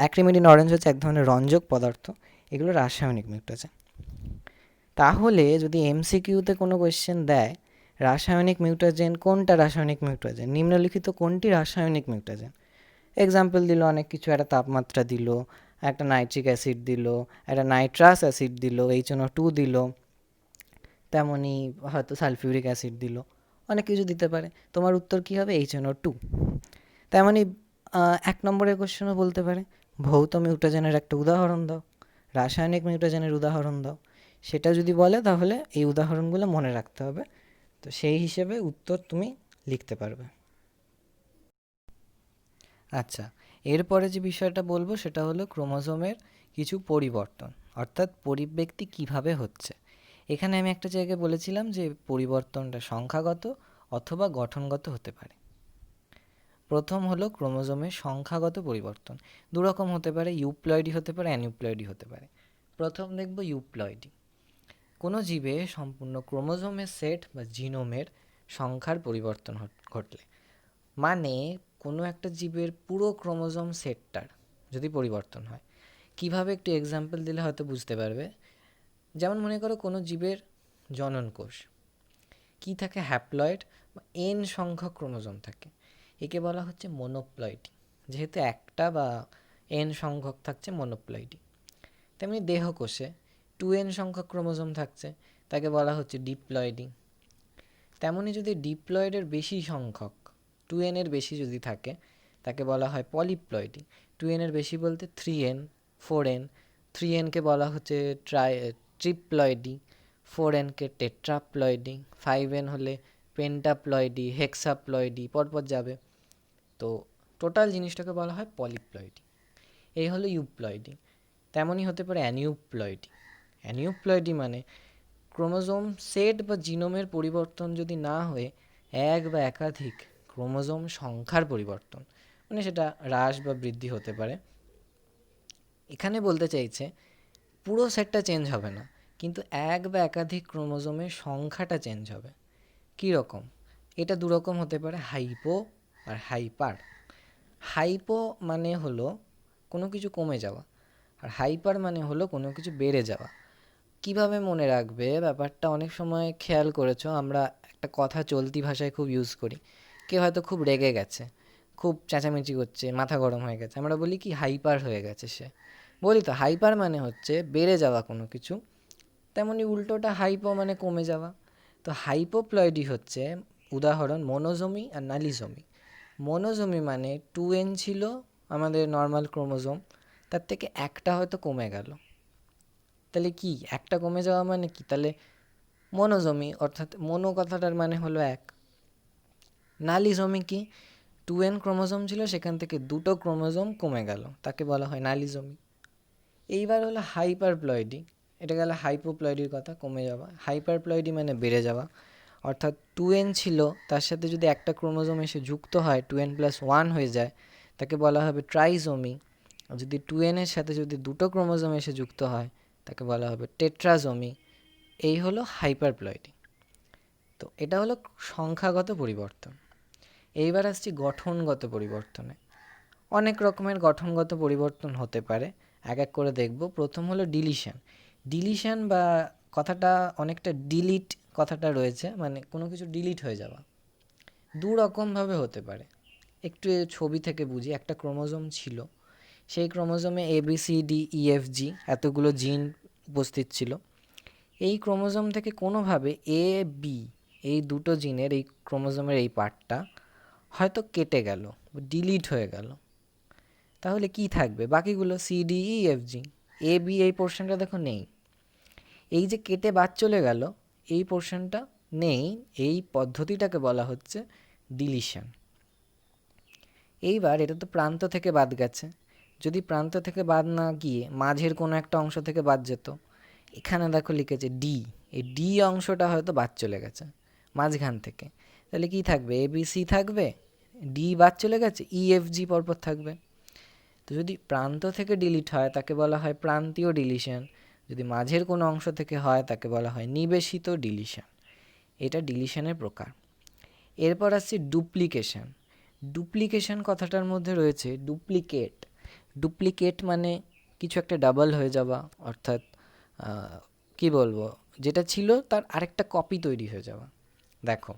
অ্যাক্রিমিডিন অরেঞ্জ হচ্ছে এক ধরনের রঞ্জক পদার্থ, এগুলো রাসায়নিক মিউটাজেন। তাহলে যদি এমসিকিউতে কোনো কোয়েশ্চেন দেয় রাসায়নিক মিউটাজেন কোনটা, রাসায়নিক মিউটাজেন নিম্নলিখিত কোনটি রাসায়নিক মিউটাজেন, এক্সাম্পল দিল অনেক কিছু, একটা তাপমাত্রা দিল, একটা নাইট্রিক অ্যাসিড দিল, একটা নাইট্রাস অ্যাসিড দিল, HNO2 দিল, তেমনই হয়তো সালফিউরিক অ্যাসিড দিল, অনেক কিছু দিতে পারে। তোমার উত্তর কী হবে? HNO2। তেমনই 1 নম্বরের কোশ্চেনও বলতে পারে ভৌত মিউটাজেনের একটা উদাহরণ দাও, রাসায়নিক মিউটাজেনের উদাহরণ দাও। সেটা যদি বলে তাহলে এই উদাহরণগুলো মনে রাখতে হবে, তো সেই হিসেবে উত্তর তুমি লিখতে পারবে। আচ্ছা, এরপরে যে বিষয়টা বলবো সেটা হলো ক্রোমোজোমের কিছু পরিবর্তন, অর্থাৎ পরিব্যক্তি কিভাবে হচ্ছে। এখানে আমি একটা জায়গায় বলেছিলাম যে পরিবর্তনটা সংখ্যাগত অথবা গঠনগত হতে পারে। প্রথম হলো ক্রোমোজোমের সংখ্যাগত পরিবর্তন, দুরকম হতে পারে, ইউপ্লয়েডি হতে পারে, অ্যানিউপ্লয়েডি হতে পারে। প্রথম দেখব ইউপ্লয়েডি। কোনো জীবে সম্পূর্ণ ক্রোমোজোমের সেট বা জিনোমের সংখ্যার পরিবর্তন ঘটলে, মানে কোনো একটা জীবের পুরো ক্রোমোজোম সেটটার যদি পরিবর্তন হয়। কিভাবে একটু এক্সাম্পল দিলে হয়তো বুঝতে পারবে। যেমন মনে করো কোনো জীবের জনন কোষ, কী থাকে, হ্যাপ্লয়েড বা এন সংখ্যক ক্রোমোজোম থাকে, একে বলা হচ্ছে মনোপ্লয়েডি। যেহেতু একটা বা এন সংখ্যক থাকছে মনোপ্লয়েডি। তেমনি দেহকোষে 2n সংখ্যক ক্রোমোজোম থাকছে, তাকে বলা হচ্ছে ডিপ্লয়েডি। তেমনি যদি ডিপ্লয়েডের বেশি সংখ্যক 2n এর বেশি যদি থাকে তাকে বলা হয় পলিপ্লয়েডি। 2n এর বেশি বলতে 3n 4n, 3nকে বলা হচ্ছে ট্রিপ্লয়েডি, 4nকে টেট্রাপ্লয়েডি, 5n হলে পেন্টাপ্লয়েডি, হেক্সাপ্লয়েডি, পরপর যাবে। তো টোটাল জিনিসটাকে বলা হয় পলিপ্লয়েডি। এই হলো ইউপ্লয়েডি। তেমনই হতে পারে অ্যানিউপ্লয়েডি। অ্যানিউপ্লয়েডি মানে ক্রোমোজোম সেট বা জিনোমের পরিবর্তন যদি না হয়ে এক বা একাধিক ক্রোমোজোম সংখ্যার পরিবর্তন, মানে সেটা হ্রাস বা বৃদ্ধি হতে পারে। এখানে বলতে চাইছে পুরো সেটটা চেঞ্জ হবে না, কিন্তু এক বা একাধিক ক্রোমোজোমের সংখ্যাটা চেঞ্জ হবে। কী রকম? এটা দুরকম হতে পারে, হাইপো আর হাইপার। হাইপো মানে হলো কোনো কিছু কমে যাওয়া, আর হাইপার মানে হলো কোনো কিছু বেড়ে যাওয়া। কিভাবে মনে রাখবে ব্যাপারটা? অনেক সময় খেয়াল করেছো আমরা একটা কথা চলতি ভাষায় খুব ইউজ করি, কেউ হয়তো খুব রেগে গেছে, খুব চেঁচামেচি করছে, মাথা গরম হয়ে গেছে, আমরা বলি কি হাইপার হয়ে গেছে সে। বলি তো হাইপার মানে হচ্ছে বেড়ে যাওয়া কোনো কিছু, তেমনি উল্টোটা হাইপো মানে কমে যাওয়া। তো হাইপোপ্লয়েডি হচ্ছে উদাহরণ মনোজমি আর নালিজমি। মনোজমি মানে 2n ছিল আমাদের নর্মাল ক্রোমোজোম, তার থেকে একটা হয়তো কমে গেল, তাহলে কি একটা কমে যাওয়া মানে কি? তাহলে মনোজমি, অর্থাৎ মনো কথাটার মানে হলো এক। নালিজমি কি? 2n ক্রোমোজোম ছিল, সেখান থেকে দুটো ক্রোমোজোম কমে গেল, তাকে বলা হয় নালিজমি। এইবার হলো হাইপারপ্লয়েডি। এটা গেল হাইপোপ্লয়েডির কথা, কমে যাওয়া। হাইপারপ্লয়েডি মানে বেড়ে যাওয়া, অর্থাৎ 2n ছিল তার সাথে যদি একটা ক্রোমোজোম এসে যুক্ত হয় 2n+1 হয়ে যায়, তাকে বলা হবে ট্রাইজোমি। আর যদি 2n এর সাথে যদি দুটো ক্রোমোজোম এসে যুক্ত হয় তাকে বলা হবে টেট্রাজোমি। এই হলো হাইপারপ্লয়েডি। তো এটা হলো সংখ্যাগত পরিবর্তন। এইবার আসছি গঠনগত পরিবর্তনে। অনেক রকমের গঠনগত পরিবর্তন হতে পারে, এক এক করে দেখব। প্রথম হলো ডিলিশন। ডিলিশন বা কথাটা অনেকটা ডিলিট কথাটা রয়েছে, মানে কোনো কিছু ডিলিট হয়ে যাওয়া। দু রকমভাবে হতে পারে। একটু ছবি থেকে বুঝি। একটা ক্রোমোজোম ছিল, সেই ক্রোমোজোমে ABCDEFG এতগুলো জিন উপস্থিত ছিল। এই ক্রোমোজোম থেকে কোনোভাবে AB এই দুটো জিনের এই ক্রোমোজোমের এই পার্টটা হয়তো কেটে গেল, ডিলিট হয়ে গেল। তাহলে কি থাকবে? বাকিগুলো CDEFG। AB এই পোর্শনটা দেখো নেই। এই যে কেটে বাদ চলে গেল, এই পোর্শনটা নেই, এই পদ্ধতিটাকে বলা হচ্ছে ডিলিশন। এইবার এটা তো প্রান্ত থেকে বাদ গেছে। যদি প্রান্ত থেকে বাদ না গিয়ে মাঝের কোনো একটা অংশ থেকে বাদ যেত, এখানে দেখো লিখেছে ডি, এই ডি অংশটা হয়তো বাদ চলে গেছে মাঝখান থেকে। তাহলে কি থাকবে? ABC থাকবে, ডি বাদ চলে গেছে, EFG পরপর থাকবে। তো যদি প্রান্ত থেকে ডিলিট হয় তাকে বলা হয় প্রান্তীয় ডিলিশন। যদি মাঝের কোনো অংশ থেকে হয় তাকে বলা হয় নিবেশিত ডিলিশন। এটা ডিলিশনের প্রকার। এরপর আসছে ডুপ্লিকেশন। ডুপ্লিকেশন কথাটার মধ্যে রয়েছে ডুপ্লিকেট। ডুপ্লিকেট মানে কিছু একটা ডাবল হয়ে যাওয়া, অর্থাৎ কি বলবো, যেটা ছিল তার আরেকটা কপি তৈরি হয়ে যাওয়া। দেখো,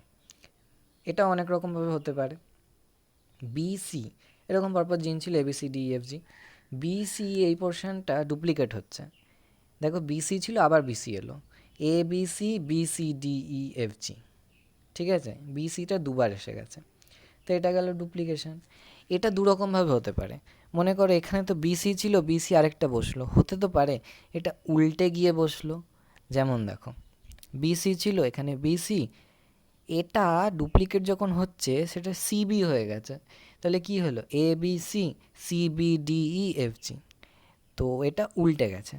এটা অনেক রকমভাবে হতে পারে। BC এরকম পরপর জিন ছিল ABCDEFG, BC এই পোর্শনটা ডুপ্লিকেট হচ্ছে। দেখো BC ছিল, আবার BC এলো, ABCBCDEFG, ঠিক আছে? BCটা দুবার এসে গেছে, তো এটা গেল ডুপ্লিকেশন। এটা দুরকমভাবে হতে পারে। মনে করো এখানে তো BC ছিল, BC আরেকটা বসলো, হতে তো পারে এটা উল্টে গিয়ে বসলো। যেমন দেখো, BC ছিল, এখানে BC, এটা ডুপ্লিকেট যখন হচ্ছে সেটা CB হয়ে গেছে। তাহলে কি হলো? ABCCBDEFG। তো এটা উল্টে গেছে।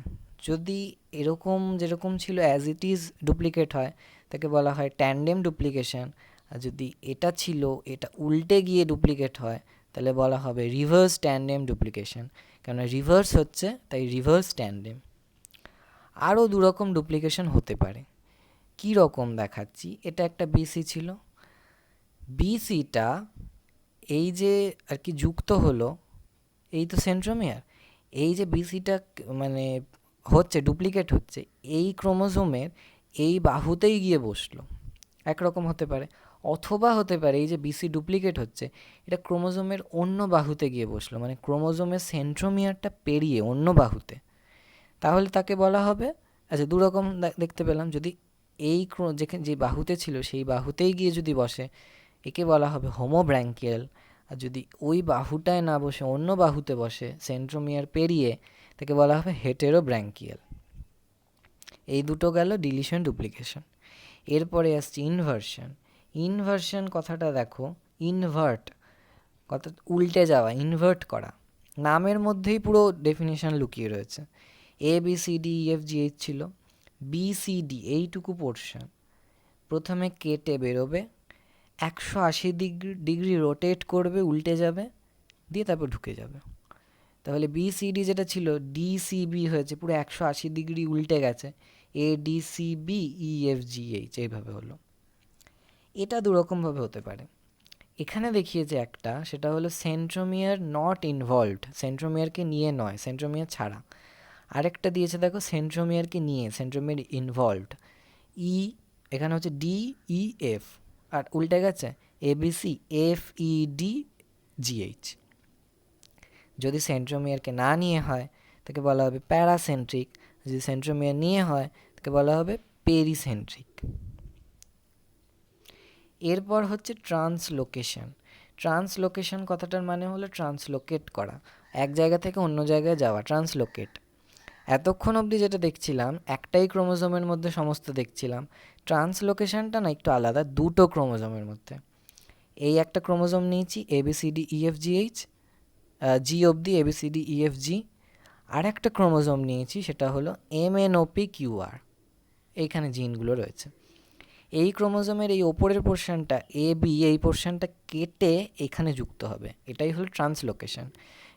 যদি এরকম যেরকম ছিল অ্যাজ ইট ইজ ডুপ্লিকেট হয় তাকে বলা হয় ট্যান্ডেম ডুপ্লিকেশন। আর যদি এটা ছিল এটা উল্টে গিয়ে ডুপ্লিকেট হয় তাহলে বলা হবে রিভার্স ট্যান্ডেম ডুপ্লিকেশন। কেন রিভার্স হচ্ছে তাই রিভার্স ট্যান্ডেম। আরও দুরকম ডুপ্লিকেশন হতে পারে। কি রকম দেখাচ্ছি, এটা একটা BC ছিল, BCটা এই যে আর কি যুক্ত হলো, এই তো সেন্ট্রোমিয়ার, এই যে BCটা মানে হচ্ছে ডুপ্লিকেট হচ্ছে, এই ক্রোমোজোমের এই বাহুতেই গিয়ে বসলো, একরকম হতে পারে। অথবা হতে পারে এই যে BC ডুপ্লিকেট হচ্ছে এটা ক্রোমোজোমের অন্য বাহুতে গিয়ে বসলো, মানে ক্রোমোজোমের সেন্ট্রোমিয়ারটা পেরিয়ে অন্য বাহুতে। তাহলে তাকে বলা হবে, আচ্ছা দুরকম দেখতে পেলাম, যদি এই যেখানে যে বাহুতে ছিল সেই বাহুতেই গিয়ে যদি বসে একে বলা হবে হোমোব্র্যাঙ্কিয়াল। আর যদি ওই বাহুটায় না বসে অন্য বাহুতে বসে সেন্ট্রোমিয়ার পেরিয়ে তাকে বলা হবে হেটেরোব্র্যাঙ্কিয়াল। এই দুটো গেল ডিলিশন ডুপ্লিকেশন। এরপরে আসছে ইনভার্সন। ইনভার্সন কথাটা দেখো, ইনভার্ট কথা উল্টে যাওয়া, ইনভার্ট করা, নামের মধ্যেই পুরো ডেফিনিশন লুকিয়ে রয়েছে। ABCDEFGH ছিল, BCD এইটুকু পোর্শন প্রথমে কেটে বেরোবে, 180 ডিগ্রি রোটেট করবে, উল্টে যাবে, দিয়ে তারপর ঢুকে যাবে। তাহলে BCD যেটা ছিল DCB হয়েছে, পুরো 180 ডিগ্রি উল্টে গেছে, ADCBEFGH এইভাবে হলো। এটা দুরকমভাবে হতে পারে। এখানে দেখিয়েছে একটা, সেটা হলো সেন্ট্রোমিয়ার নট ইনভলভড, সেন্ট্রোমিয়ারকে নিয়ে নয়, সেন্ট্রোমিয়ার ছাড়া। আরেকটা দিয়েছে দেখো সেন্ট্রোমিয়ারকে নিয়ে, সেন্ট্রোমিয়ার ইনভলভড, এখানে হচ্ছে DEF, আর উল্টে গেছে ABCFEDGH। যদি সেন্ট্রোমিয়ারকে না নিয়ে হয় তাকে বলা হবে প্যারাসেন্ট্রিক, যদি সেন্ট্রোমিয়ার নিয়ে হয় তাকে বলা হবে পেরিসেন্ট্রিক। এরপর হচ্ছে ট্রান্সলোকেশন। ট্রান্সলোকেশন কথাটার মানে হলো ট্রান্সলোকেট করা, এক জায়গা থেকে অন্য জায়গায় যাওয়া, ট্রান্সলোকেট। এতক্ষণ অবধি যেটা দেখছিলাম একটাই ক্রোমোজোমের মধ্যে সমস্ত দেখছিলাম, ট্রান্সলোকেশনটা না একটু আলাদা, দুটো ক্রোমোজোমের মধ্যে। এই একটা ক্রোমোজোম নিয়েছি ABCDEFGH, G অবধি ABCDEFG, আর একটা ক্রোমোজোম নিয়েছি, সেটা হলো MNOPQR। এইখানে জিনগুলো রয়েছে। এই ক্রোমোজোমের এই ওপরের পোর্শনটা AB, এই পোর্শনটা কেটে এখানে যুক্ত হবে, এটাই হলো ট্রান্সলোকেশন।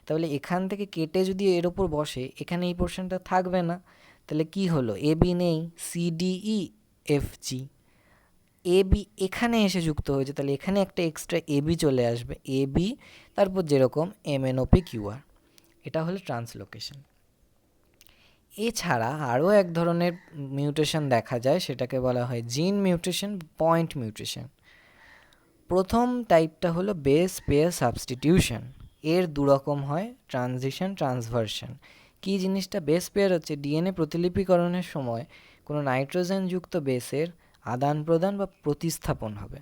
তাহলে এখান থেকে কেটে যদি এর ওপর বসে, এখানে এই পোর্শনটা থাকবে না, তাহলে কি হলো, AB নেই, CDEFG। AB এখানে এসে যুক্ত হয়েছে, তাহলে এখানে একটা এক্সট্রা AB চলে আসবে, AB তারপর যেরকম MNOPQR। এটা হলো ট্রান্সলোকেশন। এছাড়া আরও এক ধরনের মিউটেশন দেখা যায়, সেটাকে বলা হয় জিন মিউটেশন, পয়েন্ট মিউটেশন। প্রথম টাইপটা হলো বেস পেয়ার সাবস্টিটিউশন। এর দুরকম হয়, ট্রানজিশন, ট্রান্সভার্সন। কী জিনিসটা? বেস পেয়ার হচ্ছে ডিএনএ প্রতিলিপিকরণের সময় কোনো নাইট্রোজেনযুক্ত বেসের আদান প্রদান বা প্রতিস্থাপন হবে।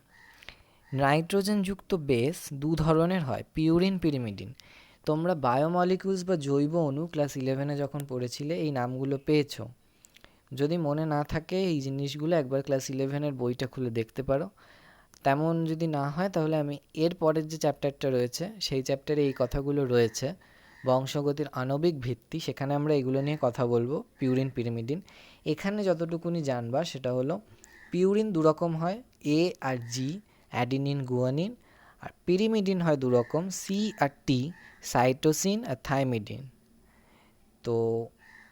নাইট্রোজেনযুক্ত বেস দু ধরনের হয়, পিউরিন, পিরিমিডিন। তোমরা বায়োমলিকুলস বা জৈব অণু ক্লাস 11-এ যখন পড়েছিলে এই নামগুলো পেয়েছো। যদি মনে না থাকে এই জিনিসগুলো একবার ক্লাস 11-এর বইটা খুলে দেখতে পারো। তেমন যদি না হয় তাহলে আমি এর পরের যে চ্যাপ্টারটা রয়েছে সেই চ্যাপ্টারে এই কথাগুলো রয়েছে, বংশগতির আণবিক ভিত্তি, সেখানে আমরা এগুলো নিয়ে কথা বলবো, পিউরিন, পিরিমিডিন। এখানে যতটুকুনি জানবা সেটা হলো পিউরিন দুরকম হয়, A আর G, অ্যাডিনিন, গুয়ানিন। আর পিরিমিডিন হয় দুরকম, C আর T, সাইটোসিন আর থাইমিডিন। তো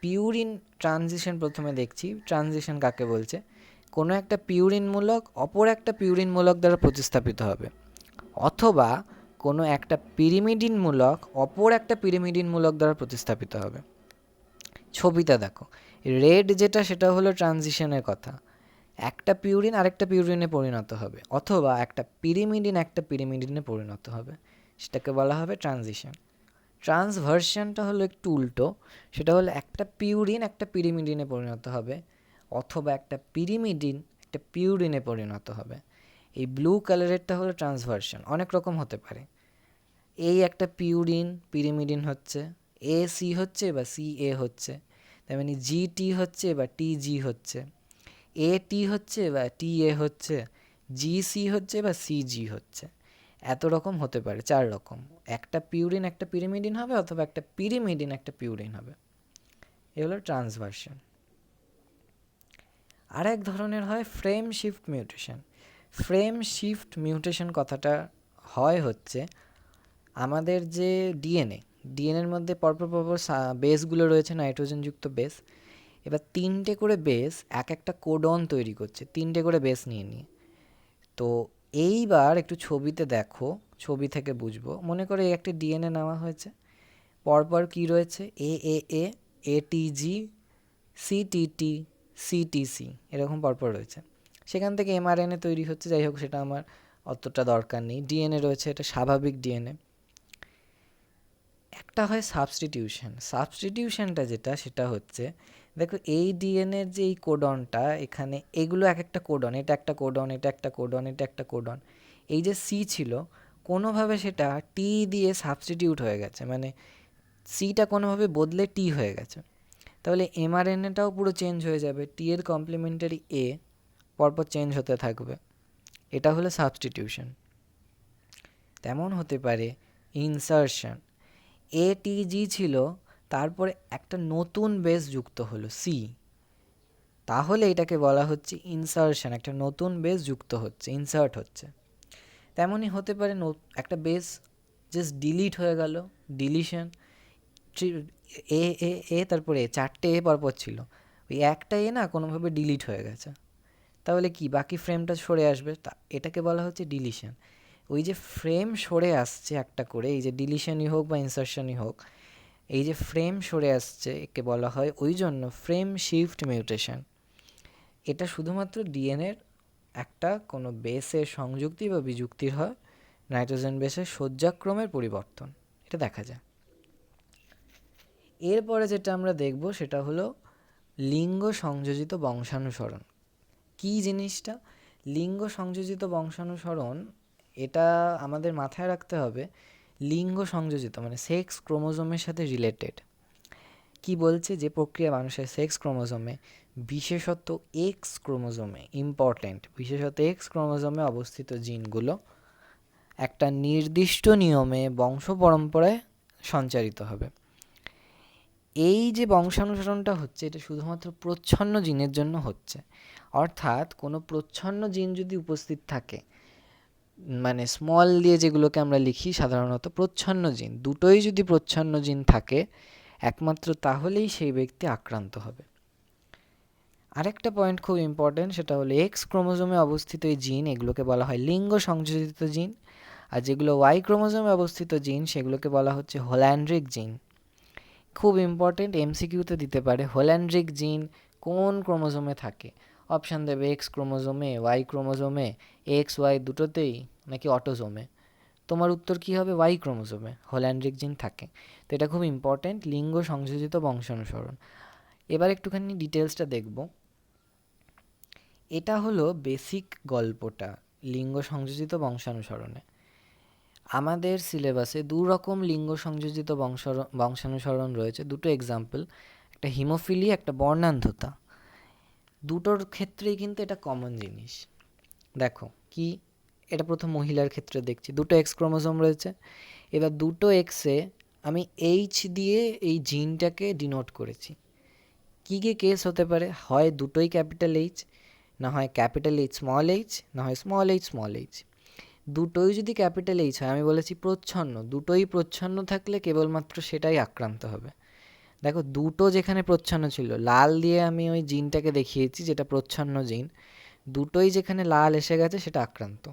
পিউরিন ট্রানজিশন প্রথমে দেখছি। ট্রানজিশন কাকে বলছে? কোনো একটা পিউরিন মূলক অপর একটা পিউরিন মূলক দ্বারা প্রতিস্থাপিত হবে, অথবা কোনো একটা পিরিমিডিন মূলক অপর একটা পিরিমিডিন মূলক দ্বারা প্রতিস্থাপিত হবে। ছবিটা দেখো, রেড যেটা সেটা হলো ট্রানজিশনের কথা। একটা পিউরিন আরেকটা পিউরিনে পরিণত হবে, অথবা একটা পিরিমিডিন একটা পিরিমিডিনে পরিণত হবে, সেটাকে বলা হবে ট্রানজিশন। ট্রান্সভার্সনটা হলো একটু উল্টো, সেটা হলো একটা পিউরিন একটা পিরিমিডিনে পরিণত হবে, অথবা একটা পিরিমিডিন একটা পিউরিনে পরিণত হবে। এই ব্লু কালারেরটা হলো ট্রান্সভার্সন, অনেক রকম হতে পারে। এই একটা পিউরিন পিরিমিডিন হচ্ছে, AC হচ্ছে বা CA হচ্ছে, তার মানে GT হচ্ছে বা TG হচ্ছে, AT হচ্ছে বা TA হচ্ছে, GC হচ্ছে বা CG হচ্ছে। এত রকম হতে পারে, 4 রকম। একটা পিউরিন একটা পিরিমিডিন হবে, অথবা একটা পিরিমিডিন একটা পিউরিন হবে। এ হলো ট্রান্সভার্সন। আর এক ধরনের হয় frame shift mutation. Frame shift mutation কথাটা হয় হচ্ছে আমাদের যে ডিএনএর মধ্যে পরপর বেসগুলো রয়েছে, নাইট্রোজেনযুক্ত বেস। এবার 3টে করে বেস এক একটা কোডন তৈরি করছে, 3টে করে বেস নিয়ে নিয়ে। তো এইবার একটু ছবিতে দেখো, ছবি থেকে বুঝবো। মনে করো এই একটা ডিএনএ নেওয়া হয়েছে, পরপর কি রয়েছে, AAA, ATG, CTT, CTC, এরকম পরপর রয়েছে। সেখান থেকে mRNA তৈরি হচ্ছে, যাই হোক সেটা আমার অতটা দরকার নেই। ডিএনএ রয়েছে, এটা স্বাভাবিক ডিএনএ। একটা হয় সাবস্টিটিউশন। সাবস্টিটিউশনটা যেটা, সেটা হচ্ছে দেখো এই ডিএনএর যে এই কোডনটা, এখানে এগুলো এক একটা কোডন, এটা একটা কোডন, এটা একটা কোডন, এটা একটা কোডন। এই যে C ছিল, কোনোভাবে সেটা T দিয়ে সাবস্টিটিউট হয়ে গেছে, মানে Cটা কোনোভাবে বদলে T হয়ে গেছে। তাহলে mRNAটাও পুরো চেঞ্জ হয়ে যাবে, T এর কমপ্লিমেন্টারি A পরপর চেঞ্জ হতে থাকবে। এটা হলো সাবস্টিটিউশন। তেমন হতে পারে ইনসারশন। ATG ছিল, তারপরে একটা নতুন বেস যুক্ত হলো C, তাহলে এটাকে বলা হচ্ছে ইনসারশন। একটা নতুন বেস যুক্ত হচ্ছে, ইনসার্ট হচ্ছে। তেমনই হতে পারে একটা বেস জাস্ট ডিলিট হয়ে গেল, ডিলিশন। এ এ এ তারপরে 4টে A পরপর ছিল, ওই একটা A না কোনোভাবে ডিলিট হয়ে গেছে, তাহলে কি বাকি ফ্রেমটা সরে আসবে, এটাকে বলা হচ্ছে ডিলিশন। ওই যে ফ্রেম সরে আসছে একটা করে, এই যে ডিলিশনই হোক বা ইনসারশনই হোক, এই যে ফ্রেম সরে আসছে একে বলা হয় ওই জন্য ফ্রেম শিফট মিউটেশন। এটা শুধুমাত্র ডিএনএর একটা কোনো বেসের সংযুক্তি বা বিযুক্তির হয়, নাইট্রোজেন বেসের সজ্জাক্রমের পরিবর্তন, এটা দেখা যায়। এরপরে যেটা আমরা দেখব সেটা হলো লিঙ্গ সংযোজিত বংশানুসরণ। কী জিনিসটা? লিঙ্গ সংযোজিত বংশানুসরণ, এটা আমাদের মাথায় রাখতে হবে। লিঙ্গ সংযোজিত মানে সেক্স ক্রোমোজোমের সাথে রিলেটেড। কি বলছে? যে প্রক্রিয়া মানুষের সেক্স ক্রোমোজোমে, বিশেষত এক্স ক্রোমোজোমে, ইম্পর্ট্যান্ট, বিশেষত এক্স ক্রোমোজোমে অবস্থিত জিনগুলো একটা নির্দিষ্ট নিয়মে বংশ পরম্পরায় সঞ্চারিত হবে। এই যে বংশানুসরণটা হচ্ছে এটা শুধুমাত্র প্রচ্ছন্ন জিনের জন্য হচ্ছে, অর্থাৎ কোনো প্রচ্ছন্ন জিন যদি উপস্থিত থাকে, মানে স্মল দিয়ে যেগুলোকে আমরা লিখি সাধারণত প্রচ্ছন্ন জিন, দুটোই যদি প্রচ্ছন্ন জিন থাকে একমাত্র তাহলেই সেই ব্যক্তি আক্রান্ত হবে। আরেকটা পয়েন্ট খুব ইম্পর্টেন্ট, সেটা হলো এক্স ক্রোমোজোমে অবস্থিত এই জিন এগুলোকে বলা হয় লিঙ্গ সংযোজিত জিন, আর যেগুলো ওয়াই ক্রোমোজোমে অবস্থিত জিন সেগুলোকে বলা হচ্ছে হোল্যান্ড্রিক জিন। খুব ইম্পর্টেন্ট, এমসিকিউতে দিতে পারে হোল্যান্ড্রিক জিন কোন ক্রোমোজোমে থাকে, অপশান দেবে এক্স ক্রোমোজোমে, ওয়াই ক্রোমোজোমে, এক্স ওয়াই দুটোতেই, নাকি অটোজোমে। তোমার উত্তর কী হবে? ওয়াই ক্রোমোজোমে হোল্যান্ড্রিক জিন থাকে। তো এটা খুব ইম্পর্টেন্ট, লিঙ্গ সংযোজিত বংশানুসরণ। এবার একটুখানি ডিটেলসটা দেখব। এটা হলো বেসিক গল্পটা লিঙ্গ সংযোজিত বংশানুসরণে। আমাদের সিলেবাসে দু রকম লিঙ্গ সংযোজিত বংশানুসরণ রয়েছে, দুটো এক্সাম্পল, একটা হিমোফিলিয়া, একটা বর্ণান্ধতা। দুটোর ক্ষেত্রেই কিন্তু এটা কমন জিনিস। দেখো কি, এটা প্রথম মহিলার ক্ষেত্রে দেখছি, দুটো এক্স ক্রোমোজোম রয়েছে। এবার দুটো এক্সে আমি এইচ দিয়ে এই জিনটাকে ডিনোট করেছি। কী কী কেস হতে পারে? হয় দুটোই ক্যাপিটাল এইচ, না হয় ক্যাপিটাল এইচ স্মল এইচ, না হয় স্মল এইচ স্মল এইচ। দুটোই যদি ক্যাপিটাল এইচ হয়, আমি বলেছি প্রচ্ছন্ন, দুটোই প্রচ্ছন্ন থাকলে কেবলমাত্র সেটাই আক্রান্ত হবে। দেখো দুটো যেখানে প্রচ্ছন্ন ছিল, লাল দিয়ে আমি ওই জিনটাকে দেখিয়েছি যেটা প্রচ্ছন্ন জিন, দুটোই যেখানে লাল এসে গেছে সেটা আক্রান্ত।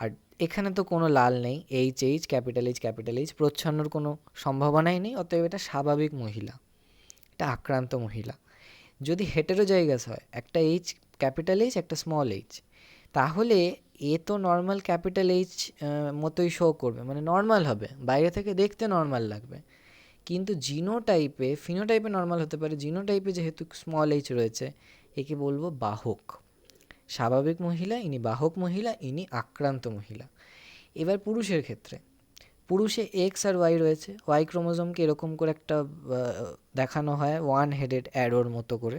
আর এখানে তো কোনো লাল নেই, এইচ এইচ ক্যাপিটাল এইচ প্রচ্ছন্নর কোনো সম্ভাবনাই নেই, অতএব এটা স্বাভাবিক মহিলা, এটা আক্রান্ত মহিলা। যদি হেটেরোজাইগাস হয়, একটা এইচ ক্যাপিটাল এইচ একটা স্মল এইচ, তাহলে এ তো নর্মাল ক্যাপিটাল এইচ মতোই শো করবে, মানে নর্মাল হবে, বাইরে থেকে দেখতে নর্মাল লাগবে। কিন্তু জিনোটাইপে, ফিনোটাইপে নর্মাল হতে পারে, জিনোটাইপে যেহেতু স্মল এইচ রয়েছে, একে বলবো বাহক। স্বাভাবিক মহিলা, ইনি বাহক মহিলা, ইনি আক্রান্ত মহিলা। এবার পুরুষের ক্ষেত্রে, পুরুষে এক্স আর ওয়াই রয়েছে, ওয়াই ক্রোমোজোমকে এরকম করে একটা দেখানো হয় ওয়ান হেডেড অ্যারোর মতো করে।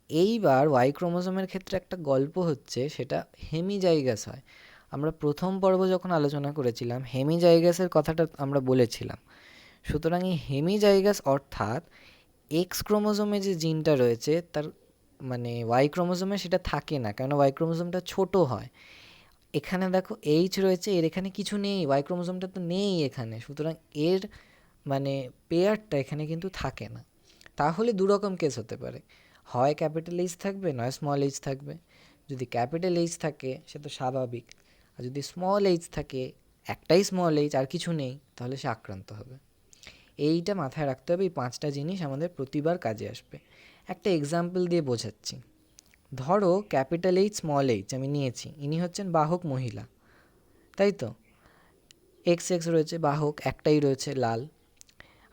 এইবার ওয়াই ক্রোমোজোমের ক্ষেত্রে একটা গল্প হচ্ছে, সেটা হেমিজাইগাস হয়। আমরা প্রথম পর্ব যখন আলোচনা করেছিলাম হেমিজাইগাসের কথাটা আমরা বলেছিলাম। সুতরাং এই হেমিজাইগাস অর্থাৎ এক্স ক্রোমোজোমে যে জিনটা রয়েছে তার মানে ওয়াই ক্রোমোজোমে সেটা থাকে না, কারণ ওয়াই ক্রোমোজোমটা ছোট হয়। এখানে দেখো এইচ রয়েছে, এর এখানে কিছু নেই, ওয়াই ক্রোমোজোমটা তো নেই এখানে, সুতরাং এর মানে পেয়ারটা এখানে কিন্তু থাকে না। তাহলে দুরকম কেস হতে পারে, হয় ক্যাপিটাল এইচ থাকবে, নয় স্মল এইচ থাকবে। যদি ক্যাপিটাল এইচ থাকে সে তো স্বাভাবিক, আর যদি স্মল এইচ থাকে, একটাই স্মল এইচ আর কিছু নেই, তাহলে সে আক্রান্ত হবে। এইটা মাথায় রাখতে হবে, এই পাঁচটা জিনিস আমাদের প্রতিবার কাজে আসবে। একটা এক্সাম্পল দিয়ে বোঝাচ্ছি। ধরো ক্যাপিটাল এইচ স্মল এইচ আমি নিয়েছি, ইনি হচ্ছেন বাহক মহিলা, তাই তো? এক্স এক্স রয়েছে, বাহক একটাই রয়েছে লাল।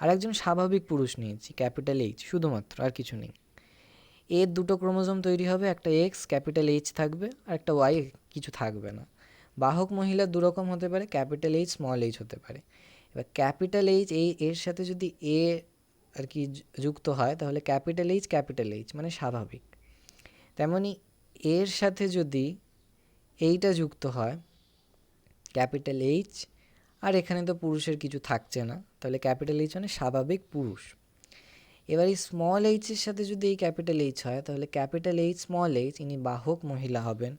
আর একজন স্বাভাবিক পুরুষ নিয়েছি, ক্যাপিটাল এইচ শুধুমাত্র, আর কিছু নেই। এর দুটো ক্রোমোজোম তৈরি হবে, একটা এক্স ক্যাপিটাল এইচ থাকবে আর একটা ওয়াই কিছু থাকবে না। বাহক মহিলা দুরকম হতে পারে, ক্যাপিটাল এইচ স্মল এইচ হতে পারে। এবার ক্যাপিটাল এইচ এই এর সাথে যদি এ আর কি যুক্ত হয়, তাহলে ক্যাপিটাল এইচ মানে স্বাভাবিক। তেমনি এর সাথে যদি এইটা যুক্ত হয় ক্যাপিটাল এইচ, আর এখানে তো পুরুষের কিছু থাকছে না, তাহলে ক্যাপিটাল এইচ মানে স্বাভাবিক পুরুষ। এবার এই স্মল এইচের সাথে যদি এই ক্যাপিটাল এইচ হয়, তাহলে ক্যাপিটাল এইচ স্মল এইচ ইনি বাহক মহিলা হবেন।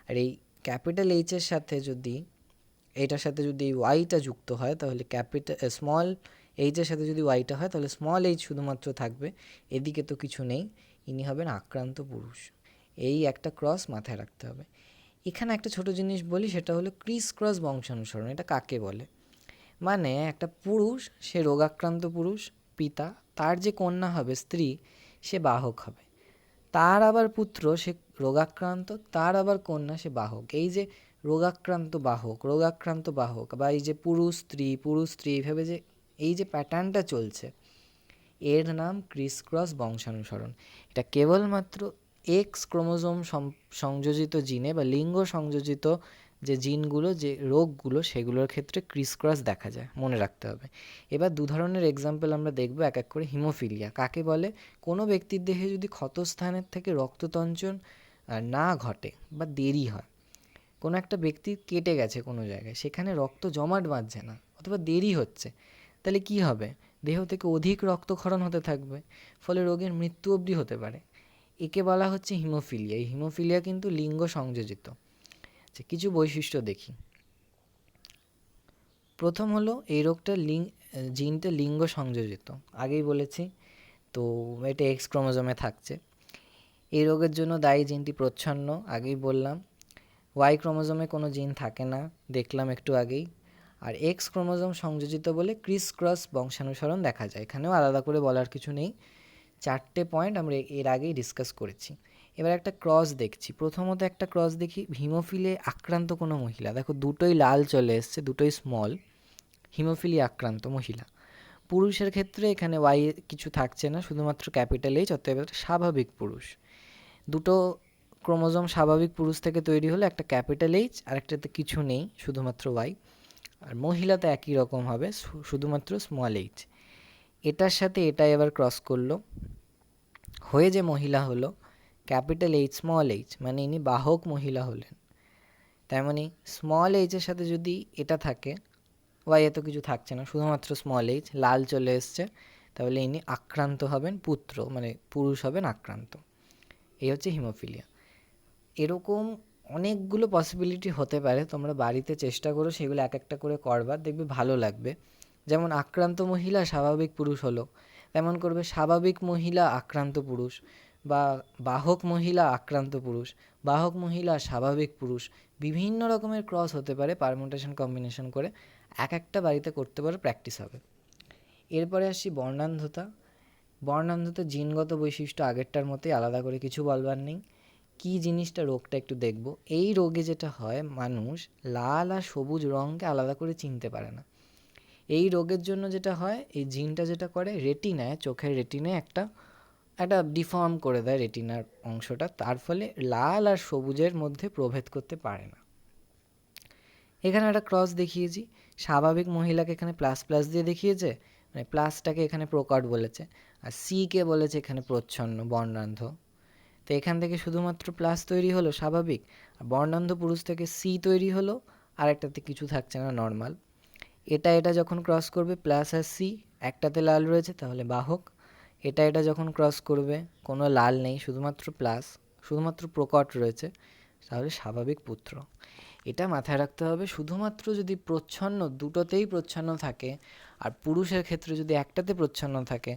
আর এই ক্যাপিটাল এইচের সাথে যদি এইটার সাথে যদি ওয়াইটা যুক্ত হয়, তাহলে স্মল এইচের সাথে যদি ওয়াইটা হয়, তাহলে স্মল এইচ শুধুমাত্র থাকবে, এদিকে তো কিছু নেই, ইনি হবেন আক্রান্ত পুরুষ। এই একটা ক্রস মাথায় রাখতে হবে। এখানে একটা ছোট জিনিস বলি, সেটা হলো ক্রিস ক্রস বংশানুসরণ। এটা কাকে বলে? মানে একটা পুরুষ, সে রোগাক্রান্ত পুরুষ, পিতা, তার যে কন্যা হবে স্ত্রী, সে বাহক হবে। তার আবার পুত্র, সে রোগাক্রান্ত, তার আবার কন্যা, সে বাহক। এই যে রোগাক্রান্ত বাহক বা এই যে পুরুষ স্ত্রী এইভাবে যে এই যে প্যাটার্নটা চলছে, এর নাম ক্রিস ক্রস বংশানুসরণ। এটা কেবলমাত্র এক্স ক্রোমোজোম সংযোজিত জিনে বা লিঙ্গ সংযোজিত যে জিনগুলো, যে রোগগুলো, সেগুলোর ক্ষেত্রে ক্রিস ক্রস দেখা যায়, মনে রাখতে হবে। এবার দু ধরনের এক্সাম্পল আমরা দেখব এক এক করে। হিমোফিলিয়া কাকে বলে? কোনো ব্যক্তির দেহে যদি ক্ষতস্থানের থেকে রক্ততঞ্চন না ঘটে বা দেরি হয়, কোনো একটা ব্যক্তি কেটে গেছে কোনো জায়গায়, সেখানে রক্ত জমাট বাঁধছে না অথবা দেরি হচ্ছে, তাহলে কি হবে? দেহ থেকে অধিক রক্তক্ষরণ হতে থাকবে, ফলে রোগের মৃত্যু অবধি হতে পারে। একে বলা হচ্ছে হিমোফিলিয়া। এই হিমোফিলিয়া কিন্তু লিঙ্গ সংযোজিত। কিছু বৈশিষ্ট্য দেখি। প্রথম হলো এই রোগটা জিনটা লিঙ্গ সংযোজিত, আগেই বলেছি। তো এটা এক্স ক্রোমোজোমে থাকছে। এই রোগের জন্য দায়ী জিনটি প্রচ্ছন্ন, আগেই বললাম। ওয়াই ক্রোমোজোমে কোনো জিন থাকে না, দেখলাম একটু আগেই। আর এক্স ক্রোমোজোম সংযোজিত বলে ক্রিস ক্রস বংশানুসরণ দেখা যায়। এখানেও আলাদা করে বলার কিছু নেই, 4টে পয়েন্ট আমরা এর আগেই ডিসকাস করেছি। এবার একটা ক্রস দেখছি। প্রথমত একটা ক্রস দেখি, হিমোফিলে আক্রান্ত কোনো মহিলা। দেখো দুটোই লাল চলে এসছে, দুটোই স্মল, হিমোফিলি আক্রান্ত মহিলা। পুরুষের ক্ষেত্রে এখানে ওয়াই কিছু থাকছে না, শুধুমাত্র ক্যাপিটাল এইচ, অতএব স্বাভাবিক পুরুষ। দুটো ক্রোমোজোম স্বাভাবিক পুরুষ থেকে তৈরি হলে একটা ক্যাপিটাল এইচ আর একটাতে কিছু নেই, শুধুমাত্র ওয়াই। আর মহিলাতে একই রকম হবে, শুধুমাত্র স্মল এইচ। এটার সাথে এটা এবার ক্রস করলো, হয়ে যে মহিলা হলো ক্যাপিটাল এইচ স্মল এইচ, মানে ইনি বাহক মহিলা হলেন। তেমনি স্মল এইচের সাথে যদি এটা থাকে, ওয়াই এত কিছু থাকছে না, শুধুমাত্র স্মল এইচ, লাল চলে এসছে, তাহলে ইনি আক্রান্ত হবেন, পুত্র মানে পুরুষ হবেন আক্রান্ত। এই হচ্ছে হিমোফিলিয়া। এরকম অনেকগুলো পসিবিলিটি হতে পারে, তোমরা বাড়িতে চেষ্টা করো সেগুলো এক একটা করে করবা, দেখবে ভালো লাগবে। যেমন আক্রান্ত মহিলা স্বাভাবিক পুরুষ হলো, তেমন করবে স্বাভাবিক মহিলা আক্রান্ত পুরুষ, বা বাহক মহিলা আক্রান্ত পুরুষ, বাহক মহিলা স্বাভাবিক পুরুষ। বিভিন্ন রকমের ক্রস হতে পারে, পারমুটেশন কম্বিনেশন করে এক একটা বাড়িতে করতে পারো, প্র্যাকটিস হবে। এরপরে আসছি বর্ণান্ধতা। বর্ণান্ধতা জিনগত বৈশিষ্ট্য আগেরটার মতোই, আলাদা করে কিছু বলবার নেই। কী জিনিসটা, রোগটা একটু দেখব। এই রোগে যেটা হয়, মানুষ লাল আর সবুজ রঙকে আলাদা করে চিনতে পারে না। এই রোগের জন্য যেটা হয়, এই জিনটা যেটা করে, রেটিনায়, চোখের রেটিনায় একটা ডিফর্ম করে দেয় রেটিনার অংশটা, তার ফলে লাল আর সবুজের মধ্যে প্রভেদ করতে পারে না। এখানে একটা ক্রস দেখিয়েছি, স্বাভাবিক মহিলাকে এখানে প্লাস প্লাস দিয়ে দেখিয়েছে, মানে প্লাসটাকে এখানে প্রকট বলেছে, আর সিকে বলেছে এখানে প্রচ্ছন্ন বর্ণান্ধ। তো এখান থেকে শুধুমাত্র প্লাস তৈরি হলো স্বাভাবিক, আর বর্ণান্ধ পুরুষ থেকে সি তৈরি হলো, আর একটাতে কিছু থাকছে না, নর্মাল। এটা যখন ক্রস করবে প্লাস আর সি, একটাতে লাল রয়েছে তাহলে বাহক। এটা যখন ক্রস করবে কোনো লাল নেই, শুধুমাত্র প্লাস, শুধুমাত্র প্রকট রয়েছে, তাহলে স্বাভাবিক পুত্র। এটা মাথায় রাখতে হবে। শুধুমাত্র যদি প্রচ্ছন্ন, দুটোতেই প্রচ্ছন্ন থাকে, আর পুরুষের ক্ষেত্রে যদি একটাতে প্রচ্ছন্ন থাকে,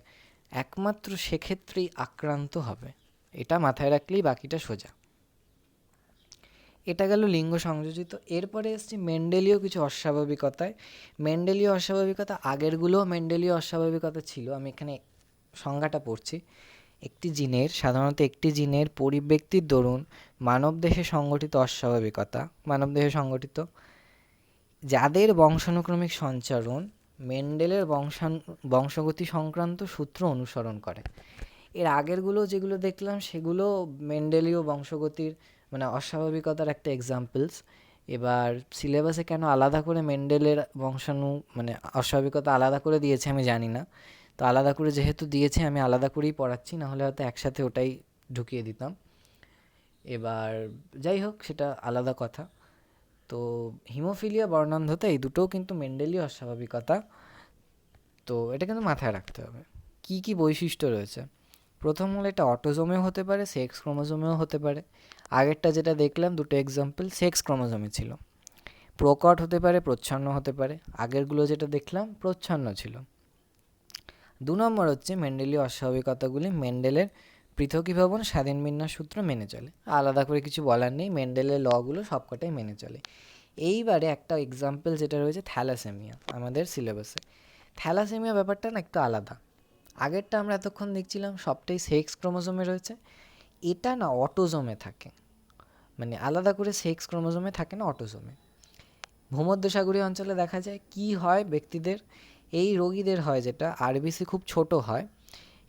একমাত্র সেক্ষেত্রেই আক্রান্ত হবে। এটা মাথায় রাখলেই বাকিটা সোজা। এটা গেল লিঙ্গ সংযোজিত। এরপরে এসছি মেন্ডেলীয় কিছু অস্বাভাবিকতায়। মেন্ডেলীয় অস্বাভাবিকতা, আগেরগুলোও মেন্ডেলীয় অস্বাভাবিকতা ছিল, আমি এখানে সংজ্ঞাটা পড়ছি। সাধারণত একটি জিনের পরিব্যক্তির দরুন মানবদেহে সংঘটিত অস্বাভাবিকতা, মানবদেহে সংঘটিত যাদের বংশানুক্রমিক সঞ্চারণ মেন্ডেলের বংশগতি সংক্রান্ত সূত্র অনুসরণ করে। এর আগেরগুলো যেগুলো দেখলাম সেগুলো মেন্ডেলীয় বংশগতির মানে অস্বাভাবিকতার একটা এক্সাম্পলস। এবার সিলেবাসে কেন আলাদা করে মেন্ডেলের মানে অস্বাভাবিকতা আলাদা করে দিয়েছে আমি জানি না, তো আলাদা করে যেহেতু দিয়েছে আমি আলাদা করেই পড়াচ্ছি, নাহলে হয়তো একসাথে ওটাই ঢুকিয়ে দিতাম। এবার যাই হোক, সেটা আলাদা কথা। তো হিমোফিলিয়া, বর্ণান্ধতা, এই দুটোও কিন্তু মেন্ডেলীয় অস্বাভাবিকতা। তো এটা কিন্তু মাথায় রাখতে হবে। কি কি বৈশিষ্ট্য রয়েছে, প্রথম হলো এটা অটোজোমেও হতে পারে, সেক্স ক্রোমোজোমেও হতে পারে। আগেরটা যেটা দেখলাম দুটো এক্সাম্পল সেক্স ক্রোমোজোমে ছিল। প্রকট হতে পারে, প্রচ্ছন্ন হতে পারে। আগেরগুলো যেটা দেখলাম প্রচ্ছন্ন ছিল। 2 নম্বর হচ্ছে মেন্ডেলীয় অস্বাভাবিকতাগুলি মেন্ডেলের পৃথকীভবন স্বাধীন বিন্যাস সূত্র মেনে চলে। আলাদা করে কিছু বলার নেই, মেন্ডেলের লগুলো সবকটাই মেনে চলে। এইবারে একটা এক্সাম্পল যেটা রয়েছে থ্যালাসেমিয়া আমাদের সিলেবাসে। থ্যালাসেমিয়া ব্যাপারটা না একটু আলাদা। আগেরটা আমরা এতক্ষণ দেখছিলাম সবটাই সেক্স ক্রোমোজোমে রয়েছে, এটা না অটোজোমে থাকে, মানে আলাদা করে সেক্স ক্রোমোজোমে থাকে না, অটোজোমে। ভূমধ্যসাগরীয় অঞ্চলে দেখা যায় কি হয় ব্যক্তিদের, এই রোগীদের হয় যেটা আরবিসি খুব ছোট হয়,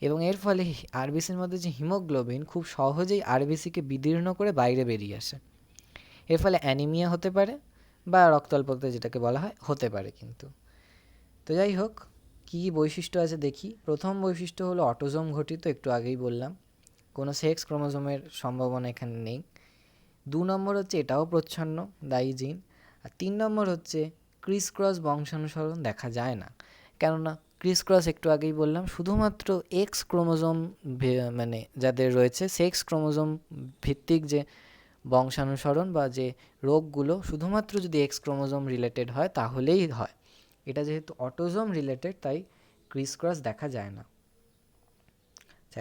এবং এর ফলে আরবিসির মধ্যে যে হিমোগ্লোবিন খুব সহজেই আরবিসিকে বিদীর্ণ করে বাইরে বেরিয়ে আসে। এর ফলে অ্যানিমিয়া হতে পারে বা রক্তাল্পতা যেটাকে বলা হয় হতে পারে। কিন্তু তো যাই হোক, কী কী বৈশিষ্ট্য আছে দেখি। প্রথম বৈশিষ্ট্য হলো অটোজোম ঘটিত, একটু আগেই বললাম, কোনো সেক্স ক্রোমোজোমের সম্ভাবনা এখানে নেই। 2 নম্বর হচ্ছে এটাও প্রচ্ছন্ন, দায়ী জিন। আর 3 নম্বর হচ্ছে ক্রিস ক্রস বংশানুসরণ দেখা যায় না, কেননা ক্রিস ক্রস একটু আগেই বললাম, শুধুমাত্র এক্স ক্রোমোজোম মানে যাদের রয়েছে সেক্স ক্রোমোজোম ভিত্তিক যে বংশানুসরণ বা যে রোগগুলো শুধুমাত্র যদি এক্স ক্রোমোজোম রিলেটেড হয় তাহলেই হয়। এটা যেহেতু অটোজোম রিলেটেড তাই ক্রিস ক্রস দেখা যায় না।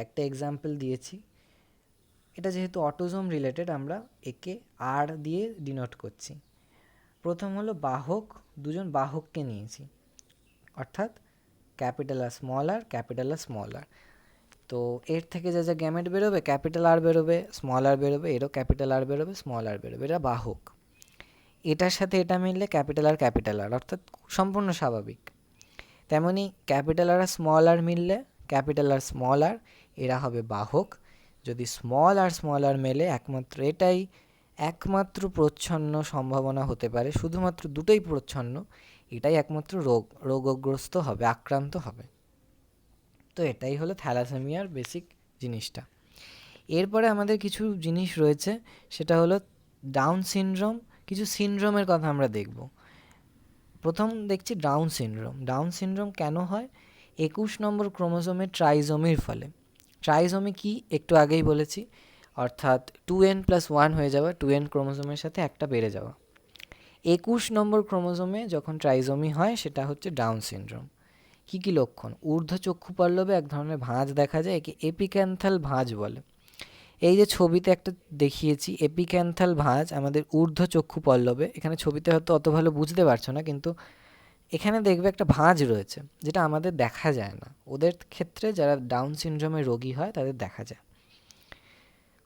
একটা এক্সাম্পল দিয়েছি, এটা যেহেতু অটোজোম রিলেটেড আমরা একে আর দিয়ে ডিনোট করছি। প্রথম হলো বাহক, দুজন বাহককে নিয়েছি, অর্থাৎ ক্যাপিটাল আর স্মল আর, ক্যাপিটাল আর স্মল আর। তো এর থেকে যা যা গ্যামেট বেরোবে, ক্যাপিটাল আর বেরোবে, স্মল আর বেরোবে, এরও ক্যাপিটাল আর বেরোবে, স্মল আর বেরোবে, এটা বাহক। এটার সাথে এটা মিললে ক্যাপিটাল আর, অর্থাৎ সম্পূর্ণ স্বাভাবিক। তেমনি ক্যাপিটাল আর স্মল আর মিললে ক্যাপিটাল আর স্মল আর, এরা হবে বাহক। যদি স্মল আর মেলে একমাত্র এটাই একমাত্র প্রচ্ছন্ন সম্ভাবনা হতে পারে, শুধুমাত্র দুটোই প্রচ্ছন্ন, এটাই একমাত্র রোগগ্রস্ত হবে, আক্রান্ত হবে। তো এটাই হলো থ্যালাসেমিয়ার বেসিক জিনিসটা। এরপরে আমাদের কিছু জিনিস রয়েছে, সেটা হলো ডাউন সিনড্রোম। কিছু সিনড্রোমের কথা আমরা দেখব। প্রথম দেখছি ডাউন সিনড্রোম। ডাউন সিনড্রোম কেন হয়? 21 নম্বর ক্রোমোজোমের ট্রাইজোমির ফলে। ট্রাইজোমি কি একটু আগেই বলেছি, অর্থাৎ 2n+1 হয়ে যাওয়া, 2n ক্রোমোজোমের সাথে একটা বেড়ে যাওয়া। 21 নম্বর ক্রোমোজোমে যখন ট্রাইজোমি হয় সেটা হচ্ছে ডাউন সিনড্রোম। কী কী লক্ষণ? ঊর্ধ্ব চক্ষুপল্লবে এক ধরনের ভাঁজ দেখা যায়, একে এপিক্যান্থাল ভাঁজ বলে। এই যে ছবিতে একটা দেখিয়েছি এপিক্যান্থাল ভাঁজ আমাদের ঊর্ধ্ব চক্ষুপল্লবে, এখানে ছবিতে হয়তো অত ভালো বুঝতে পারছো না, কিন্তু এখানে দেখবে একটা ভাঁজ রয়েছে যেটা আমাদের দেখা যায় না। ওদের ক্ষেত্রে যারা ডাউন সিনড্রোমের রোগী হয় তাদের দেখা যায়।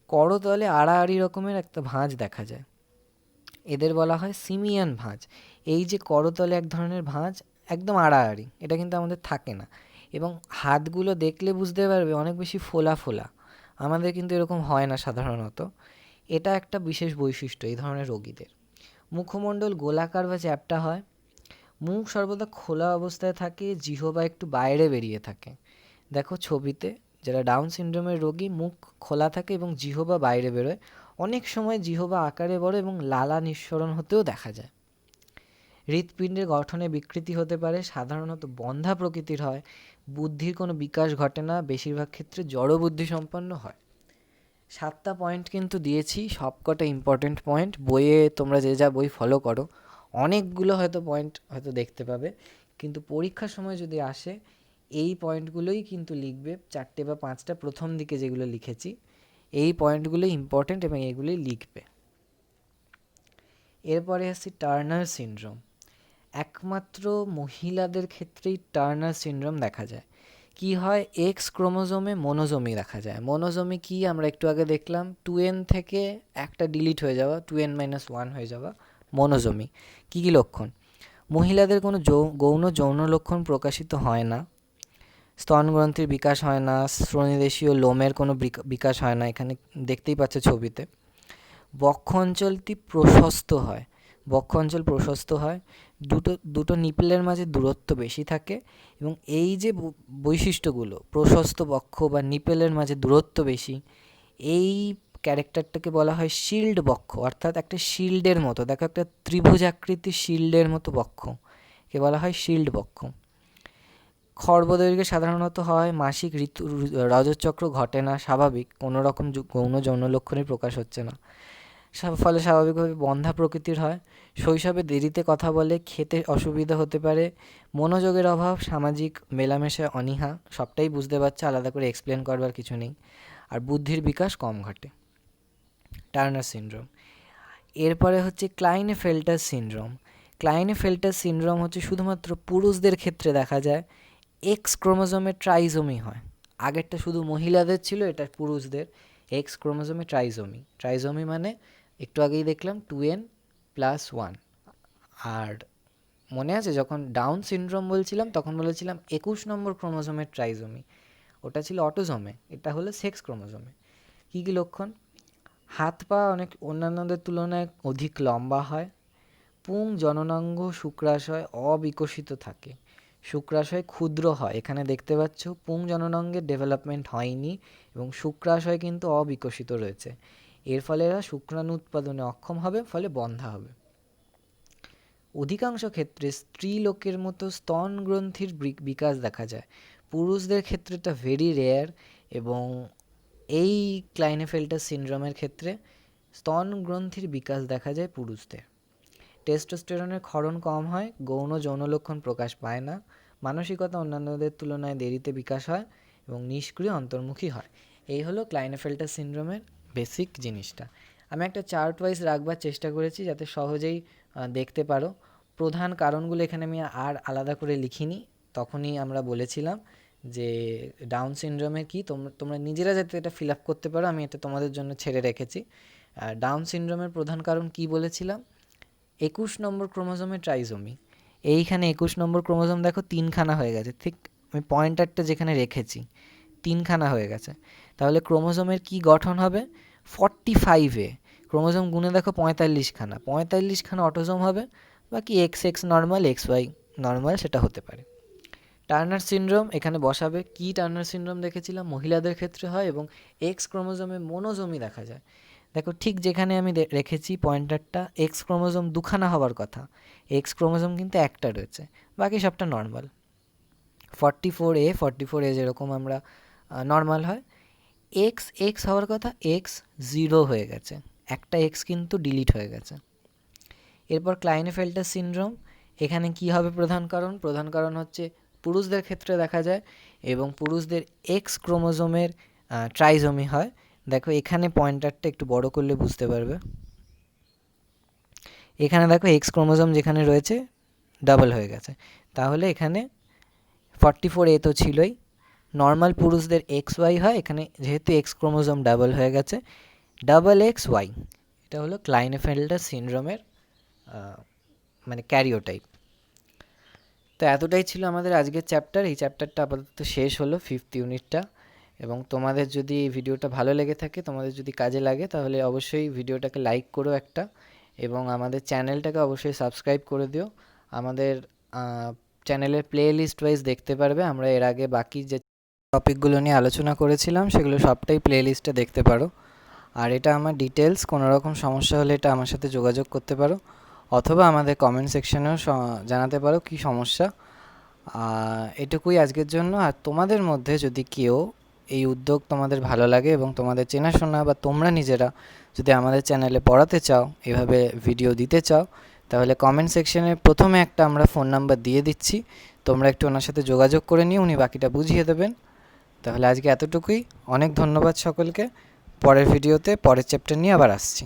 করতলে আড়াআড়ি রকমের একটা ভাঁজ দেখা যায়, এদের বলা হয় সিমিয়ান ভাঁজ। এই যে করতলে এক ধরনের ভাঁজ একদম আড়াআড়ি, এটা কিন্তু আমাদের থাকে না। এবং হাতগুলো দেখলে বুঝতে পারবে অনেক বেশি ফোলা ফোলা, আমাদের কিন্তু এরকম হয় না সাধারণত। এটা একটা বিশেষ বৈশিষ্ট্য এই ধরনের রোগীদের। মুখমণ্ডল গোলাকার বা চ্যাপ্টা হয়, মুখ সর্বদা খোলা অবস্থায় থাকে, জিহ্বা একটু বাইরে বেরিয়ে থাকে। দেখো ছবিতে যারা ডাউন সিনড্রোমের রোগী মুখ খোলা থাকে এবং জিহ্বা বাইরে বেরোয়, অনেক সময় জিহ্বা আকারে বড় এবং লালা নিঃসরণ হতেও দেখা যায়। হৃৎপিণ্ডের গঠনে বিকৃতি হতে পারে, সাধারণত বন্ধা প্রকৃতির হয়, বুদ্ধির কোনো বিকাশ ঘটে না, বেশিরভাগ ক্ষেত্রে জড় বুদ্ধি সম্পন্ন হয়। 7টা পয়েন্ট কিন্তু দিয়েছি, সবকটা ইম্পর্টেন্ট পয়েন্ট। বইয়ে তোমরা যে যা বই ফলো করো অনেকগুলো হয়তো পয়েন্ট হয়তো দেখতে পাবে, কিন্তু পরীক্ষার সময় যদি আসে এই পয়েন্টগুলোই কিন্তু লিখবে, 4টে বা 5টা প্রথম দিকে যেগুলো লিখেছি এই পয়েন্টগুলোই ইম্পর্টেন্ট এবং এগুলোই লিখবে। এরপরে আসছি টার্নার সিনড্রোম। একমাত্র মহিলাদের ক্ষেত্রেই টার্নার সিনড্রোম দেখা যায়। কি হয়? এক্স ক্রোমোজোমে মনোজোমি দেখা যায়। মনোজোমি কি আমরা একটু আগে দেখলাম, 2n থেকে একটা ডিলিট হয়ে যাওয়া, 2n-1 হয়ে যাওয়া মনোজোমি। কী কী লক্ষণ? মহিলাদের কোনো গৌণ যৌন লক্ষণ প্রকাশিত হয় না, স্তনগ্রন্থির বিকাশ হয় না, শ্রোণীদেশীয় লোমের কোনো বিকাশ হয় না, এখানে দেখতেই পাচ্ছ ছবিতে। বক্ষ অঞ্চলটি প্রশস্ত হয়, বক্ষ অঞ্চল প্রশস্ত হয়, দুটো নিপলের মাঝে দূরত্ব বেশি থাকে, এবং এই যে বৈশিষ্ট্যগুলো, প্রশস্ত বক্ষ বা নিপেলের মাঝে দূরত্ব বেশি, এই ক্যারেক্টারটাকে বলা হয় শিল্ড বক্ষ, অর্থাৎ একটা শিল্ডের মতো। দেখো একটা ত্রিভুজাকৃতির শিল্ডের মতো বক্ষ কে বলা হয় শিল্ড বক্ষ। খর্বদৈর্ঘ্যে সাধারণত হয়, মাসিক ঋতু রজতচক্র ঘটে না, স্বাভাবিক, কোনো রকম গৌণ যৌন লক্ষণই প্রকাশ হচ্ছে না, ফলে স্বাভাবিকভাবে বন্ধা প্রকৃতির হয়। শৈশবে দেরিতে কথা বলে, খেতে অসুবিধা হতে পারে, মনোযোগের অভাব, সামাজিক মেলামেশায় অনীহা, সবটাই বুঝতে পারছে, আলাদা করে এক্সপ্লেন করবার কিছু নেই, আর বুদ্ধির বিকাশ কম ঘটে। Turner syndrome. এরপরে হচ্ছে ক্লাইনেফেল্টার সিনড্রোম। ক্লাইনেফেল্টার সিনড্রোম হচ্ছে শুধুমাত্র পুরুষদের ক্ষেত্রে দেখা যায়, এক্স ক্রোমোজোমে ট্রাইজোমি হয়। আগেরটা শুধু মহিলাদের ছিল, এটা পুরুষদের। এক্স ক্রোমোজোমে ট্রাইজোমি, ট্রাইজোমি মানে একটু আগেই দেখলাম 2n+1। আর মনে আছে যখন ডাউন সিনড্রোম বলছিলাম তখন বলেছিলাম 21 নম্বর ক্রোমোজোমের ট্রাইজোমি, ওটা ছিল অটোজোমে, এটা হলো সেক্স ক্রোমোজোমে। কী কী লক্ষণ? হাত পা অনেক অন্যান্যদের তুলনায় অধিক লম্বা হয়, পুং জননাঙ্গ শুক্রাশয় অবিকশিত থাকে, শুক্রাশয় ক্ষুদ্র হয়, এখানে দেখতে পাচ্ছ পুং জননাঙ্গের ডেভেলপমেন্ট হয়নি এবং শুক্রাশয় কিন্তু অবিকশিত রয়েছে, এর ফলে এরা শুক্রাণু উৎপাদনে অক্ষম হবে, ফলে বন্ধা হবে। অধিকাংশ ক্ষেত্রে স্ত্রীলোকের মতো স্তন গ্রন্থির বিকাশ দেখা যায়। পুরুষদের ক্ষেত্রে এটা ভেরি রেয়ার, এবং এই ক্লাইনেফেল্টার সিনড্রোমের ক্ষেত্রে স্তন গ্রন্থির বিকাশ দেখা যায় পুরুষদের। টেস্টোস্টেরনের ক্ষরণ কম হয়, গৌণ যৌন লক্ষণ প্রকাশ পায় না, মানসিকতা অন্যান্যদের তুলনায় দেরিতে বিকাশ হয় এবং নিষ্ক্রিয় অন্তর্মুখী হয়। এই হলো ক্লাইনেফেল্টার সিনড্রোমের বেসিক জিনিসটা। আমি একটা চার্ট ওয়াইজ রাখবার চেষ্টা করেছি যাতে সহজেই দেখতে পারো। প্রধান কারণগুলো এখানে আমি আর আলাদা করে লিখিনি, তখনই আমরা বলেছিলাম যে ডাউন সিনড্রোমের কি, তোমরা নিজেরা যাতে এটা ফিল আপ করতে পারো, আমি এটা তোমাদের জন্য ছেড়ে রেখেছি। ডাউন সিনড্রোমের প্রধান কারণ কি বলেছিলাম? 21 নম্বর ক্রোমোজোমের ট্রাইজোমি। এইখানে 21 নম্বর ক্রোমোজোম দেখো 3খানা হয়ে গেছে, ঠিক আমি পয়েন্টারটা যেখানে রেখেছি 3খানা হয়ে গেছে। তাহলে ক্রোমোজোমের কি গঠন হবে? 45A ক্রোমোজোম গুণে দেখো 45খানা, 45খানা অটোজোম হবে, বাকি X X normal, X Y normal সেটা হতে পারে। টার্নার সিনড্রোম এখানে বসাবে। কি টার্নার সিনড্রোম দেখেছিলাম? মহিলাদের ক্ষেত্রে হয় এবং এক্স ক্রোমোজোমে মোনোজোমি দেখা যায়। দেখো ঠিক যেখানে আমি রেখেছি পয়েন্টারটা, এক্স ক্রোমোজোম 2খানা হওয়ার কথা, এক্স ক্রোমোজোম কিন্তু একটা রয়েছে, বাকি সবটা নর্মাল। 44A যেরকম আমরা নর্মাল হয়, এক্স এক্স হওয়ার কথা, এক্স 0 হয়ে গেছে, একটা এক্স কিন্তু ডিলিট হয়ে গেছে। এরপর ক্লাইনেফেল্টার সিনড্রোম, এখানে কি হবে প্রধান কারণ? প্রধান কারণ হচ্ছে পুরুষদের ক্ষেত্রে দেখা যায় এবং পুরুষদের এক্স ক্রোমোজোমের ট্রাইজোমি হয়। দেখো এখানে পয়েন্টারটা একটু বড় করলে বুঝতে পারবে। এখানে দেখো এক্স ক্রোমোজোম যেখানে রয়েছে ডাবল হয়ে গেছে, তাহলে এখানে 44A তো ছিলই। নর্মাল পুরুষদের এক্স ওয়াই হয়, এখানে যেহেতু এক্স ক্রোমোজোম ডাবল হয়ে গেছে, ডাবল এক্স ওয়াই। এটা হলো ক্লাইনেফেল্টার সিনড্রোমের মানে ক্যারিওটাইপ। তো এতটাই ছিল আমাদের আজকের চ্যাপ্টার। এই চ্যাপ্টারটা আপাতত শেষ হলো, 5th ইউনিটটা। এবং তোমাদের যদি এই ভিডিওটা ভালো লেগে থাকে, তোমাদের যদি কাজে লাগে, তাহলে অবশ্যই ভিডিওটাকে লাইক করো একটা, এবং আমাদের চ্যানেলটাকে অবশ্যই সাবস্ক্রাইব করে দিও। আমাদের চ্যানেলের প্লে লিস্ট ওয়াইজ দেখতে পারবে। আমরা এর আগে বাকি যে টপিকগুলো নিয়ে আলোচনা করেছিলাম সেগুলো সবটাই প্লে লিস্টে দেখতে পারো। আর এটা আমার ডিটেলস, কোনো রকম সমস্যা হলে এটা আমার সাথে যোগাযোগ করতে পারো, অথবা আমাদের কমেন্ট সেকশনেও জানাতে পারো কি সমস্যা। এটুকুই আজকের জন্য। আর তোমাদের মধ্যে যদি কেউ এই উদ্যোগ তোমাদের ভালো লাগে এবং তোমাদের চেনাশোনা বা তোমরা নিজেরা যদি আমাদের চ্যানেলে পড়াতে চাও, এভাবে ভিডিও দিতে চাও, তাহলে কমেন্ট সেকশনে প্রথমে একটা আমরা ফোন নাম্বার দিয়ে দিচ্ছি, তোমরা একটু ওনার সাথে যোগাযোগ করে নিও, উনি বাকিটা বুঝিয়ে দেবেন। তাহলে আজকে এতটুকুই, অনেক ধন্যবাদ সকলকে। পরের ভিডিওতে পরের চ্যাপ্টার নিয়ে আবার আসছি।